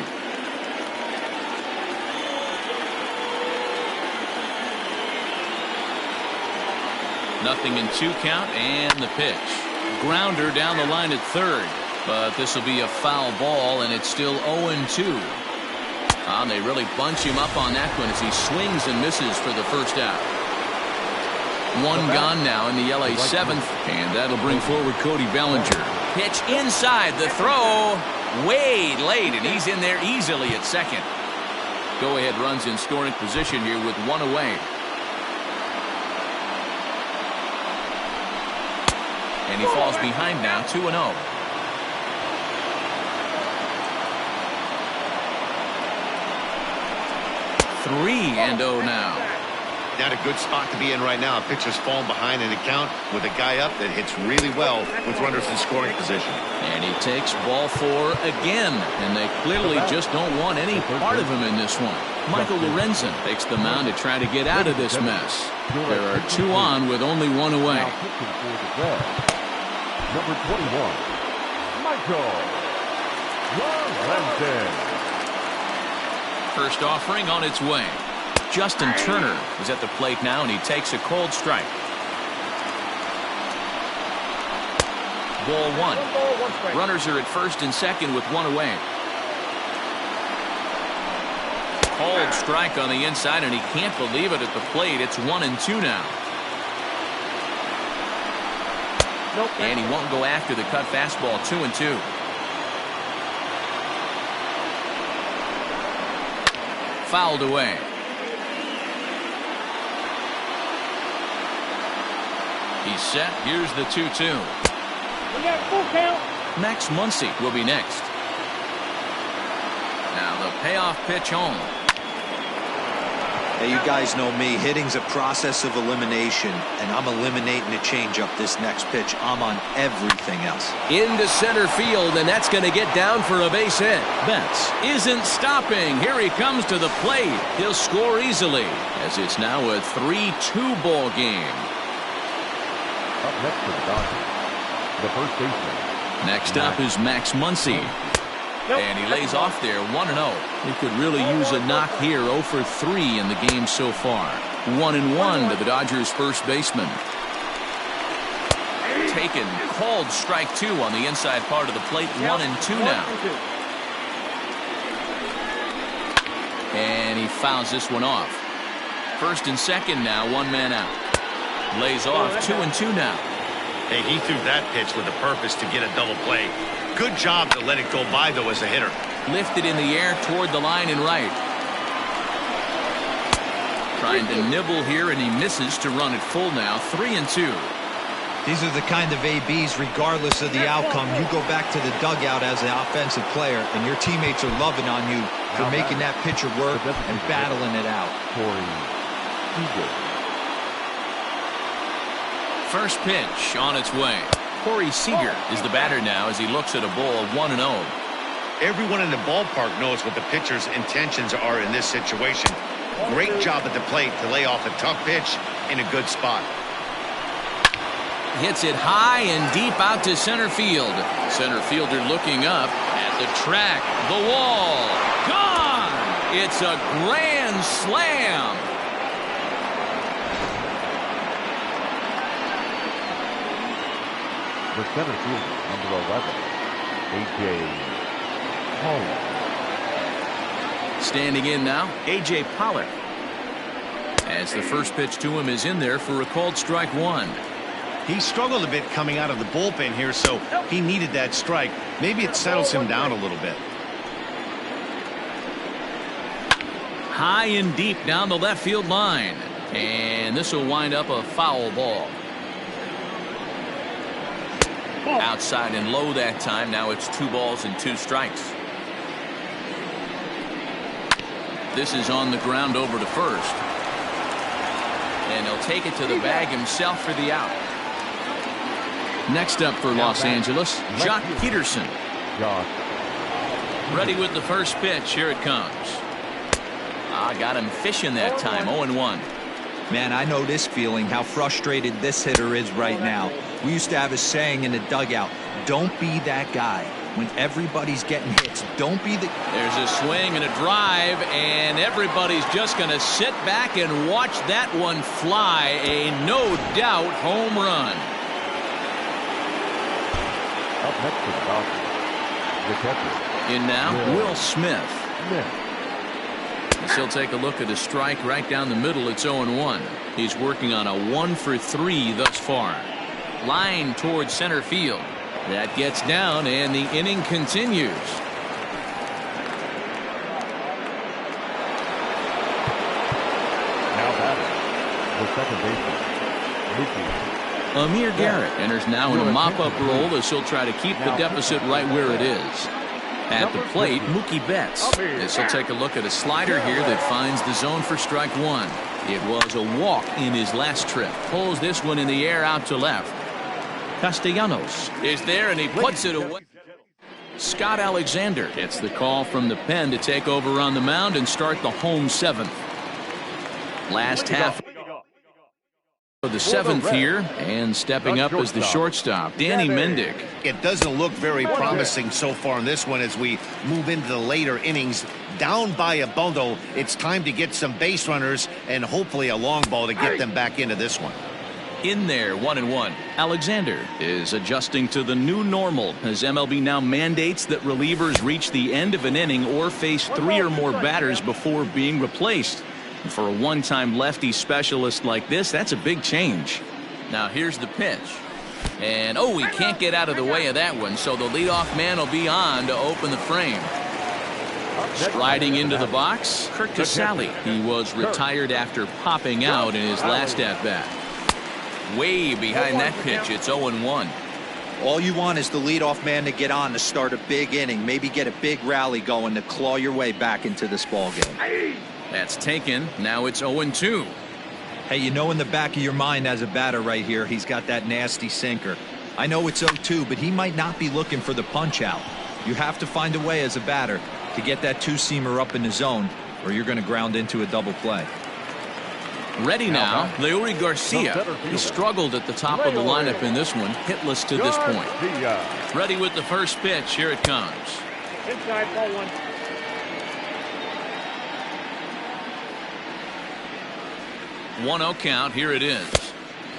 Nothing in 2 count, and the pitch. Grounder down the line at third, but this will be a foul ball, and it's still 0-2. They really bunch him up on that one as he swings and misses for the first out. 1 gone now in the LA 7th, and that'll bring forward Cody Bellinger. Pitch inside, the throw, way late, and he's in there easily at second. Go-ahead runs in scoring position here with one away. And he falls behind now, 2-0. Three and 0 now. Not a good spot to be in right now. Pitcher's falling behind in the count with a guy up that hits really well with runners in scoring position. And he takes ball 4 again, and they clearly just don't want any part of him in this one. Michael Lorenzen takes the mound to try to get out of this mess. There are 2 on with only 1 away. Number 21, Michael Lorenzen. First offering on its way. Justin Turner is at the plate now, and he takes a cold strike. Ball 1. Runners are at first and second with 1 away. Cold strike on the inside, and he can't believe it at the plate. It's 1-2 now. And he won't go after the cut fastball. 2-2. Fouled away. He's set. Here's the 2-2. We got full count. Max Muncie will be next. Now the payoff pitch home. Hey, you guys know me. Hitting's a process of elimination, and I'm eliminating the changeup this next pitch. I'm on everything else. Into center field, and that's going to get down for a base hit. Betts isn't stopping. Here he comes to the plate. He'll score easily, as it's now a 3-2 ball game. Up next for the Dodgers, the first baseman. Next up is Max Muncie. And he lays off there, 1-0. He could really use a knock here, 0 for 3 in the game so far. 1-1 to the Dodgers' first baseman. Taken, called strike 2 on the inside part of the plate, 1-2 now. And he fouls this one off. First and second now, 1 man out. Lays off, 2-2 now. Hey, he threw that pitch with a purpose to get a double play. Good job to let it go by, though, as a hitter. Lifted in the air toward the line and right. Trying to nibble here, and he misses to run it full now, 3-2. These are the kind of ABs, regardless of the outcome. You go back to the dugout as an offensive player, and your teammates are loving on you for making that pitcher work and battling it out. Seeger. First pitch on its way. Corey Seeger is the batter now as he looks at a ball, 1-0. Everyone in the ballpark knows what the pitcher's intentions are in this situation. Great job at the plate to lay off a tough pitch in a good spot. Hits it high and deep out to center field. Center fielder looking up at the track. The wall. Gone! It's a grand slam. The center fielder, number 11, A.J. Pollard. Standing in now, A.J. Pollard. As the first pitch to him is in there for a called strike 1. He struggled a bit coming out of the bullpen here, so he needed that strike. Maybe it settles him down a little bit. High and deep down the left field line. And this will wind up a foul ball. Outside and low that time. Now it's 2 balls and 2 strikes. This is on the ground over to first. And he'll take it to the bag himself for the out. Next up for Los Angeles, Jock Peterson. Ready with the first pitch. Here it comes. Got him fishing that time. 0-1. Man, I know this feeling, how frustrated this hitter is right now. We used to have a saying in the dugout, don't be that guy. When everybody's getting hits, don't be the... There's a swing and a drive, and everybody's just going to sit back and watch that one fly. A no-doubt home run. Up next to the Dodgers, the catcher. In now, Will Smith. He'll take a look at a strike right down the middle. It's 0-1. He's working on a 1 for 3 thus far. Line towards center field. That gets down, and the inning continues. The second baseman, Muncie. Amir Garrett enters now in a mop-up role as he'll try to keep the deficit right where it is. At the plate, Mookie Betts, as he'll take a look at a slider here that finds the zone for strike one. It was a walk in his last trip. Pulls this one in the air out to left. Castellanos is there, and he puts it away. Scott Alexander gets the call from the pen to take over on the mound and start the home seventh. Last half of the seventh here, and stepping up as the shortstop, Danny Mendick. It doesn't look very promising so far in this one as we move into the later innings. Down by a bundle, it's time to get some base runners and hopefully a long ball to get them back into this one. In there, 1-1. Alexander is adjusting to the new normal as MLB now mandates that relievers reach the end of an inning or face 3 or more batters before being replaced. And for a one-time lefty specialist like this, that's a big change. Now here's the pitch. And oh, he can't get out of the way of that one, so the leadoff man will be on to open the frame. Striding into the box, Kurt Casale. He was retired after popping out in his last at-bat. Way behind that pitch, it's 0-1. All you want is the leadoff man to get on to start a big inning, maybe get a big rally going to claw your way back into this ball game. That's taken. Now it's 0-2. Hey, you know in the back of your mind as a batter right here, he's got that nasty sinker. I know it's 0-2, but he might not be looking for the punch out. You have to find a way as a batter to get that two-seamer up in the zone, or you're going to ground into a double play. Ready now, Leori Garcia. He struggled at the top of the lineup in this one, hitless to this point. Ready with the first pitch. Here it comes. Inside, ball one. 1-0 count. Here it is.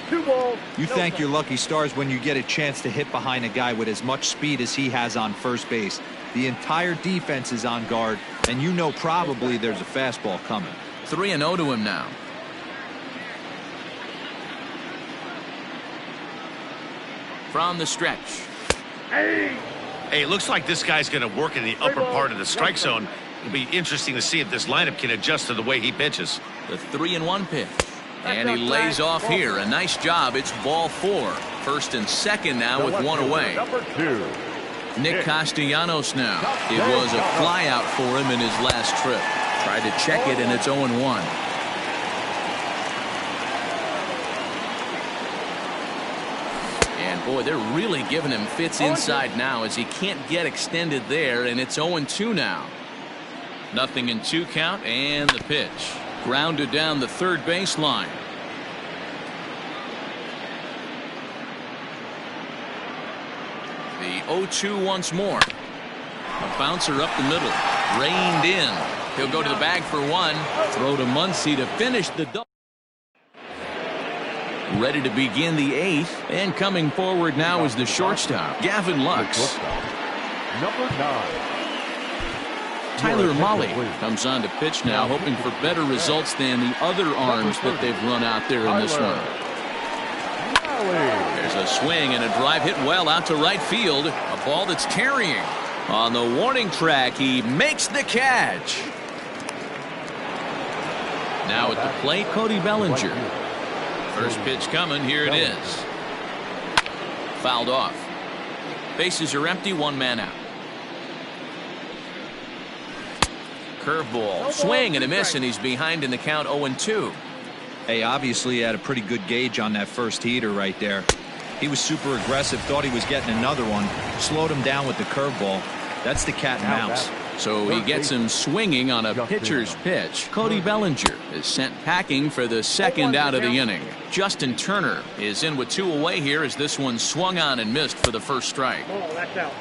2 balls. You thank your lucky stars when you get a chance to hit behind a guy with as much speed as he has on first base. The entire defense is on guard, and you know probably there's a fastball coming. 3-0 to him now. From the stretch. Hey, it looks like this guy's going to work in the upper part of the strike zone. It'll be interesting to see if this lineup can adjust to the way he pitches. The 3-1 pitch. And he lays off here. A nice job. It's ball 4. First and second now with 1 away. Number 2. Nick Castellanos now. It was a fly out for him in his last trip. Tried to check it, and it's 0-1. Boy, they're really giving him fits inside now as he can't get extended there, and it's 0-2 now. 0-2 count, and the pitch. Grounded down the third baseline. The 0-2 once more. A bouncer up the middle. Reined in. He'll go to the bag for one. Throw to Muncie to finish the double. Ready to begin the 8th, and coming forward now is the shortstop, Gavin Lux. Number 9. Tyler Mahle comes on to pitch now, hoping for better results than the other arms that they've run out there in this one. There's a swing and a drive hit well out to right field. A ball that's carrying. On the warning track, he makes the catch. Now at the plate, Cody Bellinger. First pitch coming. Here it is. Fouled off. Bases are empty. 1 man out. Curveball. Swing and a miss, and he's behind in the count 0-2. Hey, obviously he had a pretty good gauge on that first heater right there. He was super aggressive, thought he was getting another one, slowed him down with the curveball. That's the cat and mouse. So he gets him swinging on a pitcher's pitch. Cody Bellinger is sent packing for the second out of the inning. Justin Turner is in with 2 away here as this one swung on and missed for the first strike.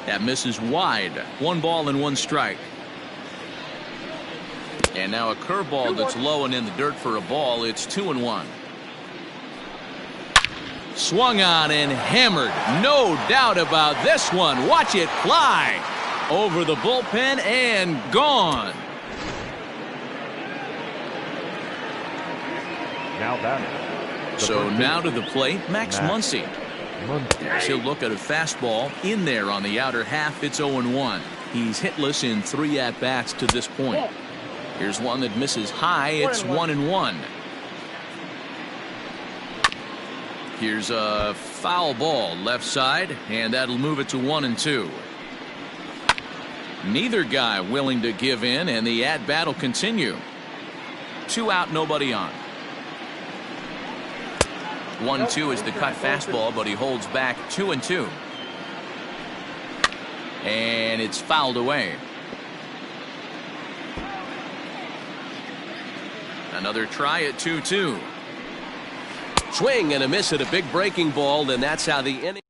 That misses wide. 1 ball and 1 strike. And now a curveball that's low and in the dirt for a ball. It's 2-1. Swung on and hammered. No doubt about this one. Watch it fly over the bullpen and gone. Now batting. So now to the plate, Max Muncie. He'll look at a fastball in there on the outer half. It's 0-1. He's hitless in 3 at-bats to this point. Here's one that misses high. It's 1-1. Here's a foul ball left side, and that'll move it to 1-2. Neither guy willing to give in, and the at-bat will continue. 2 out, nobody on. 1-2 is the cut fastball, but he holds back 2-2. And it's fouled away. Another try at 2-2. Swing and a miss at a big breaking ball, and that's how the inning.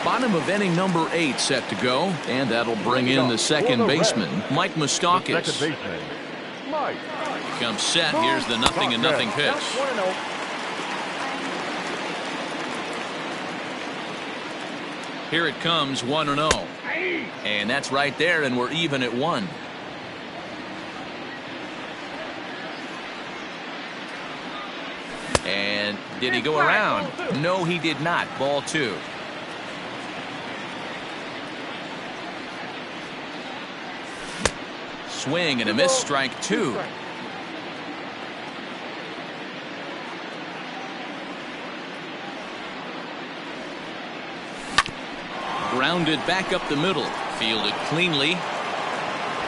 Bottom of inning number 8 set to go, and that'll bring in the second baseman, Mike Moustakas. Second baseman, Mike. Comes set. Here's the 0-0 pitch. Here it comes, 1-0. And that's right there, and we're even at 1. And did he go around? No, he did not. Ball 2. Swing and a miss, strike 2. Grounded back up the middle. Fielded cleanly.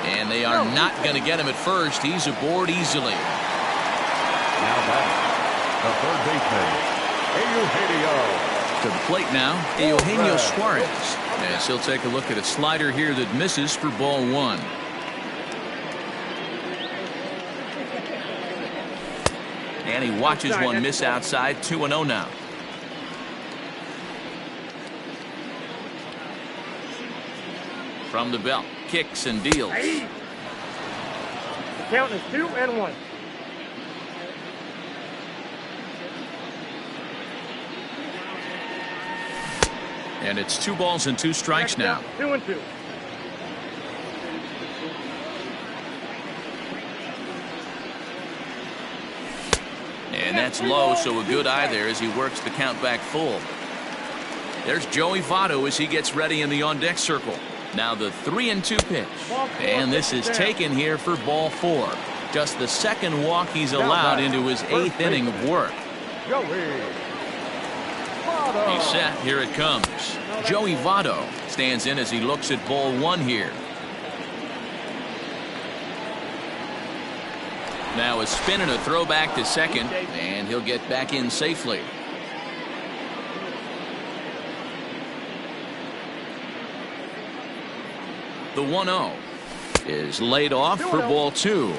And they are not going to get him at first. He's aboard easily. Now back, the third baseman, Eugenio. To the plate now, Eugenio Suarez. As he'll take a look at a slider here that misses for ball 1. And he watches one miss outside. 2-0 now. From the belt, kicks and deals. The count is 2-1. And it's 2 balls and 2 strikes now. 2-2. And that's low, so a good eye there as he works the count back full. There's Joey Votto as he gets ready in the on-deck circle. Now the 3-2 pitch. And this is taken here for ball 4. Just the second walk he's allowed into his 8th inning of work. He's set. Here it comes. Joey Votto stands in as he looks at ball 1 here. Now a spin and a throw back to second, and he'll get back in safely. The 1-0 is laid off for ball 2.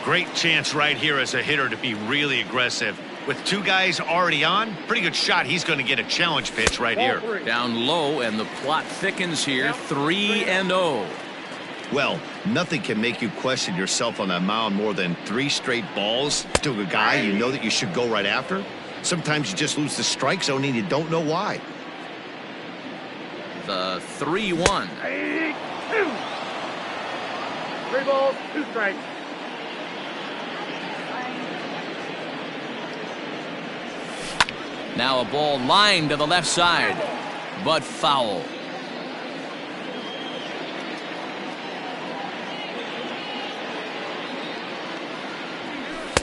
Great chance right here as a hitter to be really aggressive. With 2 guys already on, pretty good shot. He's going to get a challenge pitch right here. Down low, and the plot thickens here. 3-0. Well, nothing can make you question yourself on that mound more than 3 straight balls to a guy you know that you should go right after. Sometimes you just lose the strike zone and you don't know why. The 3-1. 3 balls, 2 strikes. Now a ball lined to the left side, but foul.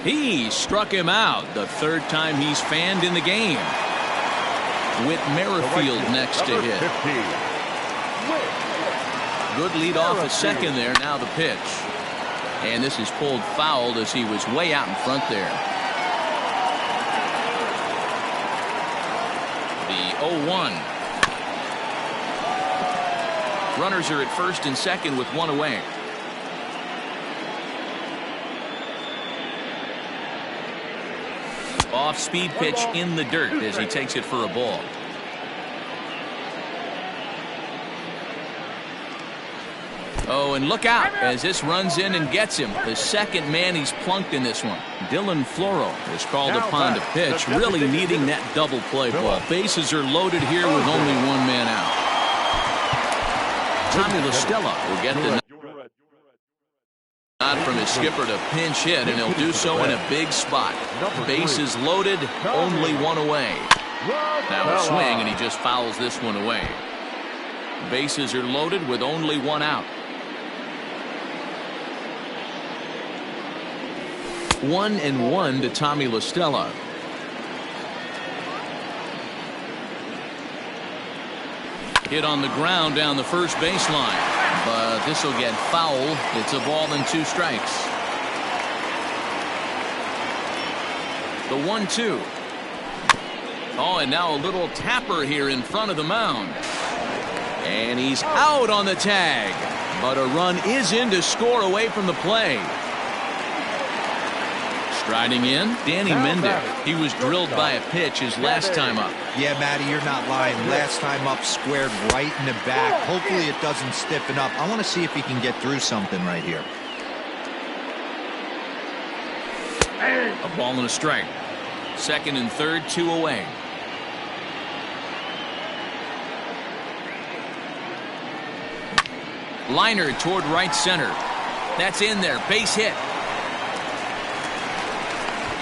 He struck him out, the 3rd time he's fanned in the game. Whit Merrifield next to hit. 15. Good lead off a second there. Now the pitch. And this is pulled fouled as he was way out in front there. The 0-1. Runners are at first and second with 1 away. Off-speed pitch in the dirt as he takes it for a ball. Oh, and look out as this runs in and gets him. The second man he's plunked in this one. Dylan Floro is called upon to pitch, really needing that double play ball. Bases are loaded here with only 1 man out. Tommy La Stella will get the nod from his skipper to pinch hit, and he'll do so in a big spot. Bases loaded, only 1 away. Now a swing, and he just fouls this one away. Bases are loaded with only 1 out. 1-1 to Tommy La Stella. Hit on the ground down the first baseline. But this will get foul. It's a ball and 2 strikes. The 1-2. Oh, and now a little tapper here in front of the mound. And he's out on the tag. But a run is in to score away from the play. Striding in, Danny Mendick. He was drilled by a pitch his last time up. Yeah, Matty, you're not lying. Last time up, squared right in the back. Hopefully it doesn't stiffen up. I want to see if he can get through something right here. A ball and a strike. Second and third, 2 away. Liner toward right center. That's in there. Base hit.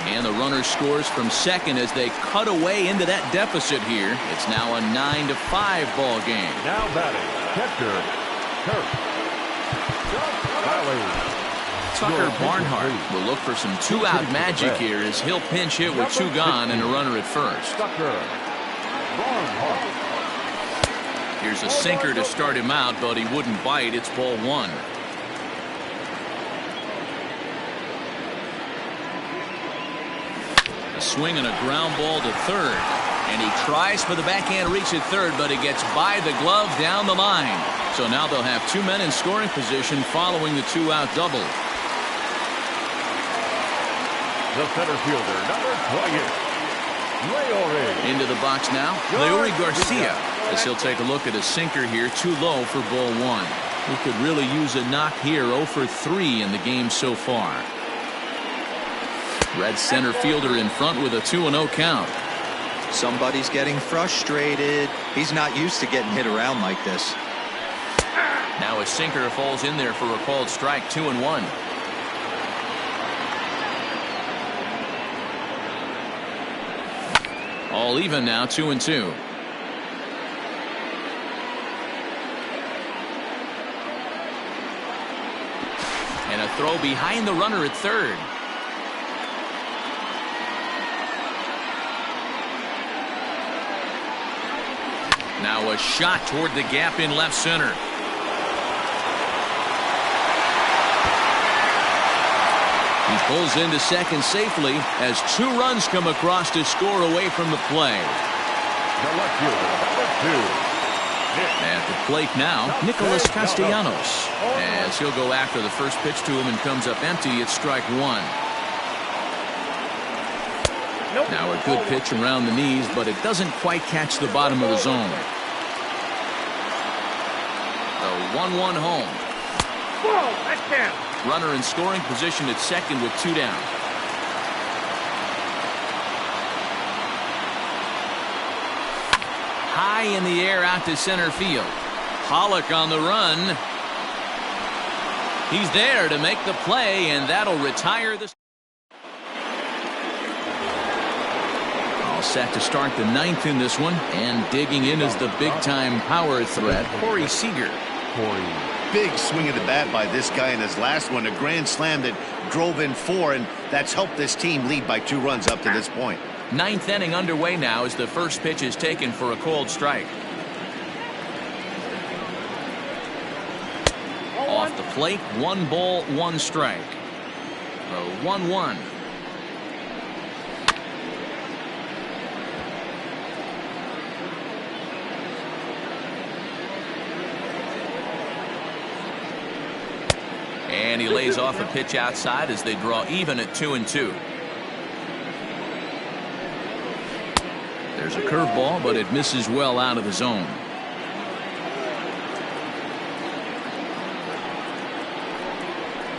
And the runner scores from second as they cut away into that deficit here. It's now a 9-5 ball game. Now batting, catcher, Kirk. Tucker Barnhart will look for some 2-out magic here as he'll pinch hit with 2 gone and a runner at first. Tucker Barnhart. Here's a sinker to start him out, but he wouldn't bite. It's ball 1. A swing and a ground ball to third. And he tries for the backhand reach at third, but he gets by the glove down the line. So now they'll have 2 men in scoring position following the 2-out double. The center fielder, number 20, Leori. Into the box now, Leori Garcia, as he'll take a look at a sinker here, too low for ball 1. He could really use a knock here, 0 for 3 in the game so far. Red center fielder in front with a 2-0 count. Somebody's getting frustrated. He's not used to getting hit around like this. Now a sinker falls in there for a called strike, 2-1. All even now, 2-2. And a throw behind the runner at third. Now a shot toward the gap in left center. He pulls into second safely as 2 runs come across to score away from the play. The left fielder, number 2. At the plate now, Nicholas Castellanos, as he'll go after the first pitch to him and comes up empty. It's strike 1. Now a good pitch around the knees, but it doesn't quite catch the bottom of the zone. The 1-1 home. Whoa, that's down. Runner in scoring position at second with 2 down. High in the air out to center field. Pollock on the run. He's there to make the play, and that'll retire this. All set to start the 9th in this one, and digging in is the big-time power threat, Corey Seeger. Big swing of the bat by this guy in his last one, a grand slam that drove in 4, and that's helped this team lead by 2 runs up to this point. 9th inning underway now as the first pitch is taken for a called strike. Off the plate, 1 ball, 1 strike. The 1-1. And he lays off a pitch outside as they draw even at 2-2. There's a curveball, but it misses well out of the zone.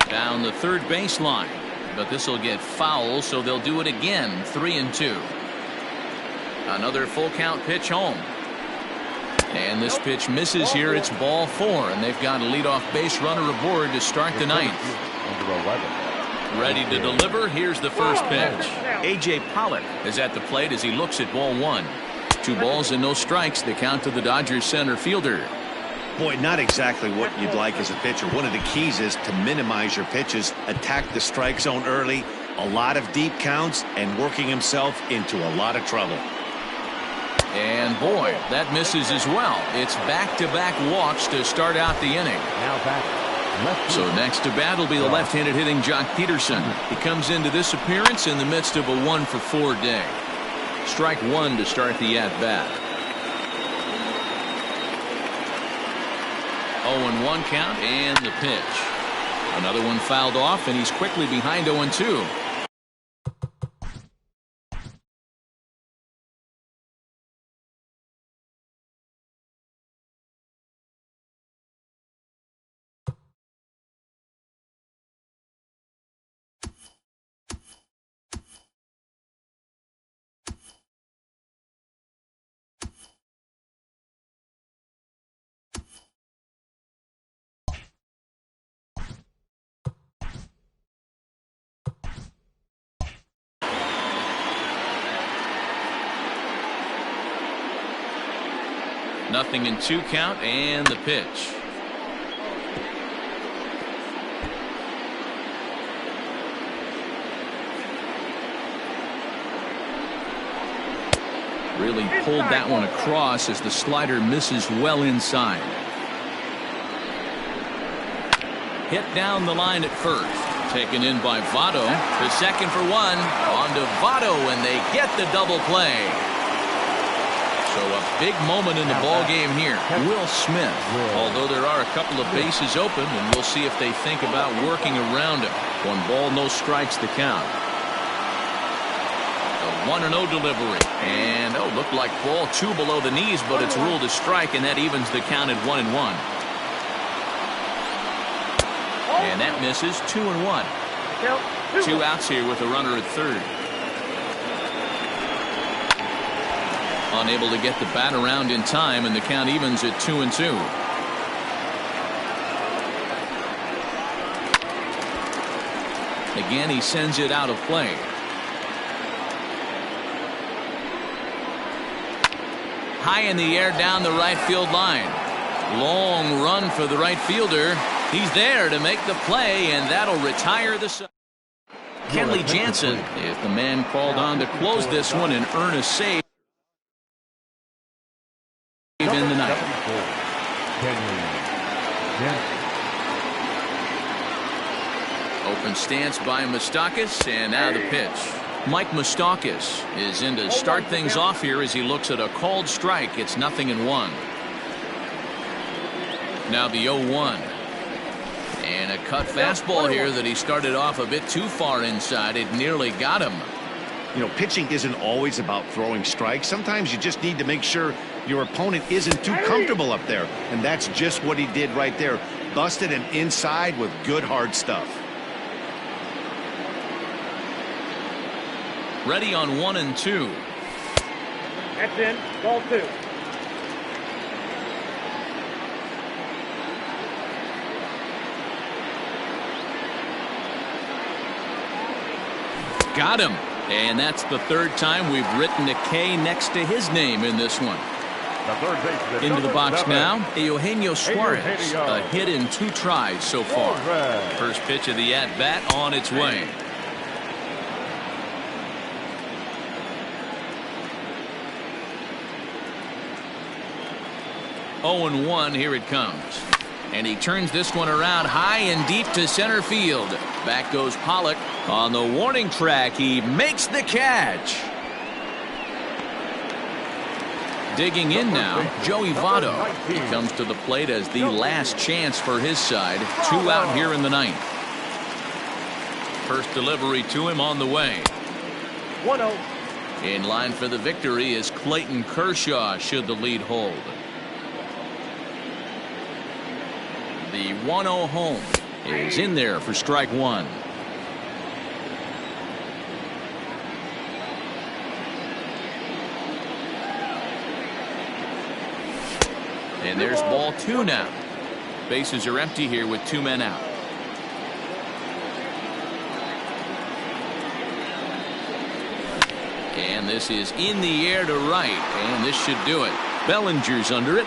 Down the third baseline, but this will get foul, so they'll do it again. 3-2. Another full count pitch home. And this pitch misses here. It's ball 4, and they've got a leadoff base runner aboard to start the 9th. Ready to deliver. Here's the first pitch. A.J. Pollard is at the plate as he looks at ball 1. 2 balls and no strikes. The count to the Dodgers center fielder. Boy, not exactly what you'd like as a pitcher. One of the keys is to minimize your pitches, attack the strike zone early, a lot of deep counts, and working himself into a lot of trouble. And boy, that misses as well. It's back-to-back walks to start out the inning. Now back. So next to bat will be the left-handed hitting Jock Peterson. He comes into this appearance in the midst of a 1-for-4 day. Strike one to start the at-bat. 0-1 count and the pitch. Another one fouled off, and he's quickly behind 0-2. Nothing in 2 count and the pitch. Really pulled that one across as the slider misses well inside. Hit down the line at first. Taken in by Votto. To second for one. On to Votto, and they get the double play. So a big moment in the ball game here. Will Smith, although there are a couple of bases open, and we'll see if they think about working around him. 1 ball, no strikes to count. A 1-0 delivery. And, looked like ball 2 below the knees, but it's ruled a strike, and that evens the count at 1-1. And that misses. 2-1. 2 outs here with a runner at third. Unable to get the bat around in time, and the count evens at 2-2. Again, he sends it out of play. High in the air down the right field line. Long run for the right fielder. He's there to make the play, and that'll retire the side. Kenley Jansen is the man called on to close this one and earn a save in the ninth. Open stance by Moustakas, and now the pitch. Mike Moustakas is in to start things off here as he looks at a called strike. It's 0-1. Now the 0-1. And a cut fastball here that he started off a bit too far inside. It nearly got him. You know, pitching isn't always about throwing strikes. Sometimes you just need to make sure your opponent isn't too comfortable up there. And that's just what he did right there. Busted him inside with good hard stuff. Ready on 1-2. That's in. Ball 2. Got him. And that's the 3rd time we've written a K next to his name in this one. Into the box now, Eugenio Suarez. A hit in 2 tries so far. First pitch of the at-bat on its way. Oh, 0-1, here it comes. And he turns this one around high and deep to center field. Back goes Pollard. On the warning track, he makes the catch. Digging in now, Joey Votto. He comes to the plate as the last chance for his side. 2 out here in the 9th. First delivery to him on the way. 1-0. In line for the victory is Clayton Kershaw should the lead hold. The 1-0 home is in there for strike 1. And there's ball 2 now. Bases are empty here with 2 men out. And this is in the air to right, and this should do it. Bellinger's under it.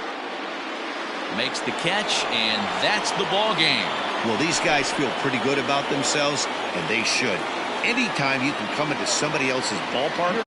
Makes the catch, and that's the ball game. Well, these guys feel pretty good about themselves, and they should. Anytime you can come into somebody else's ballpark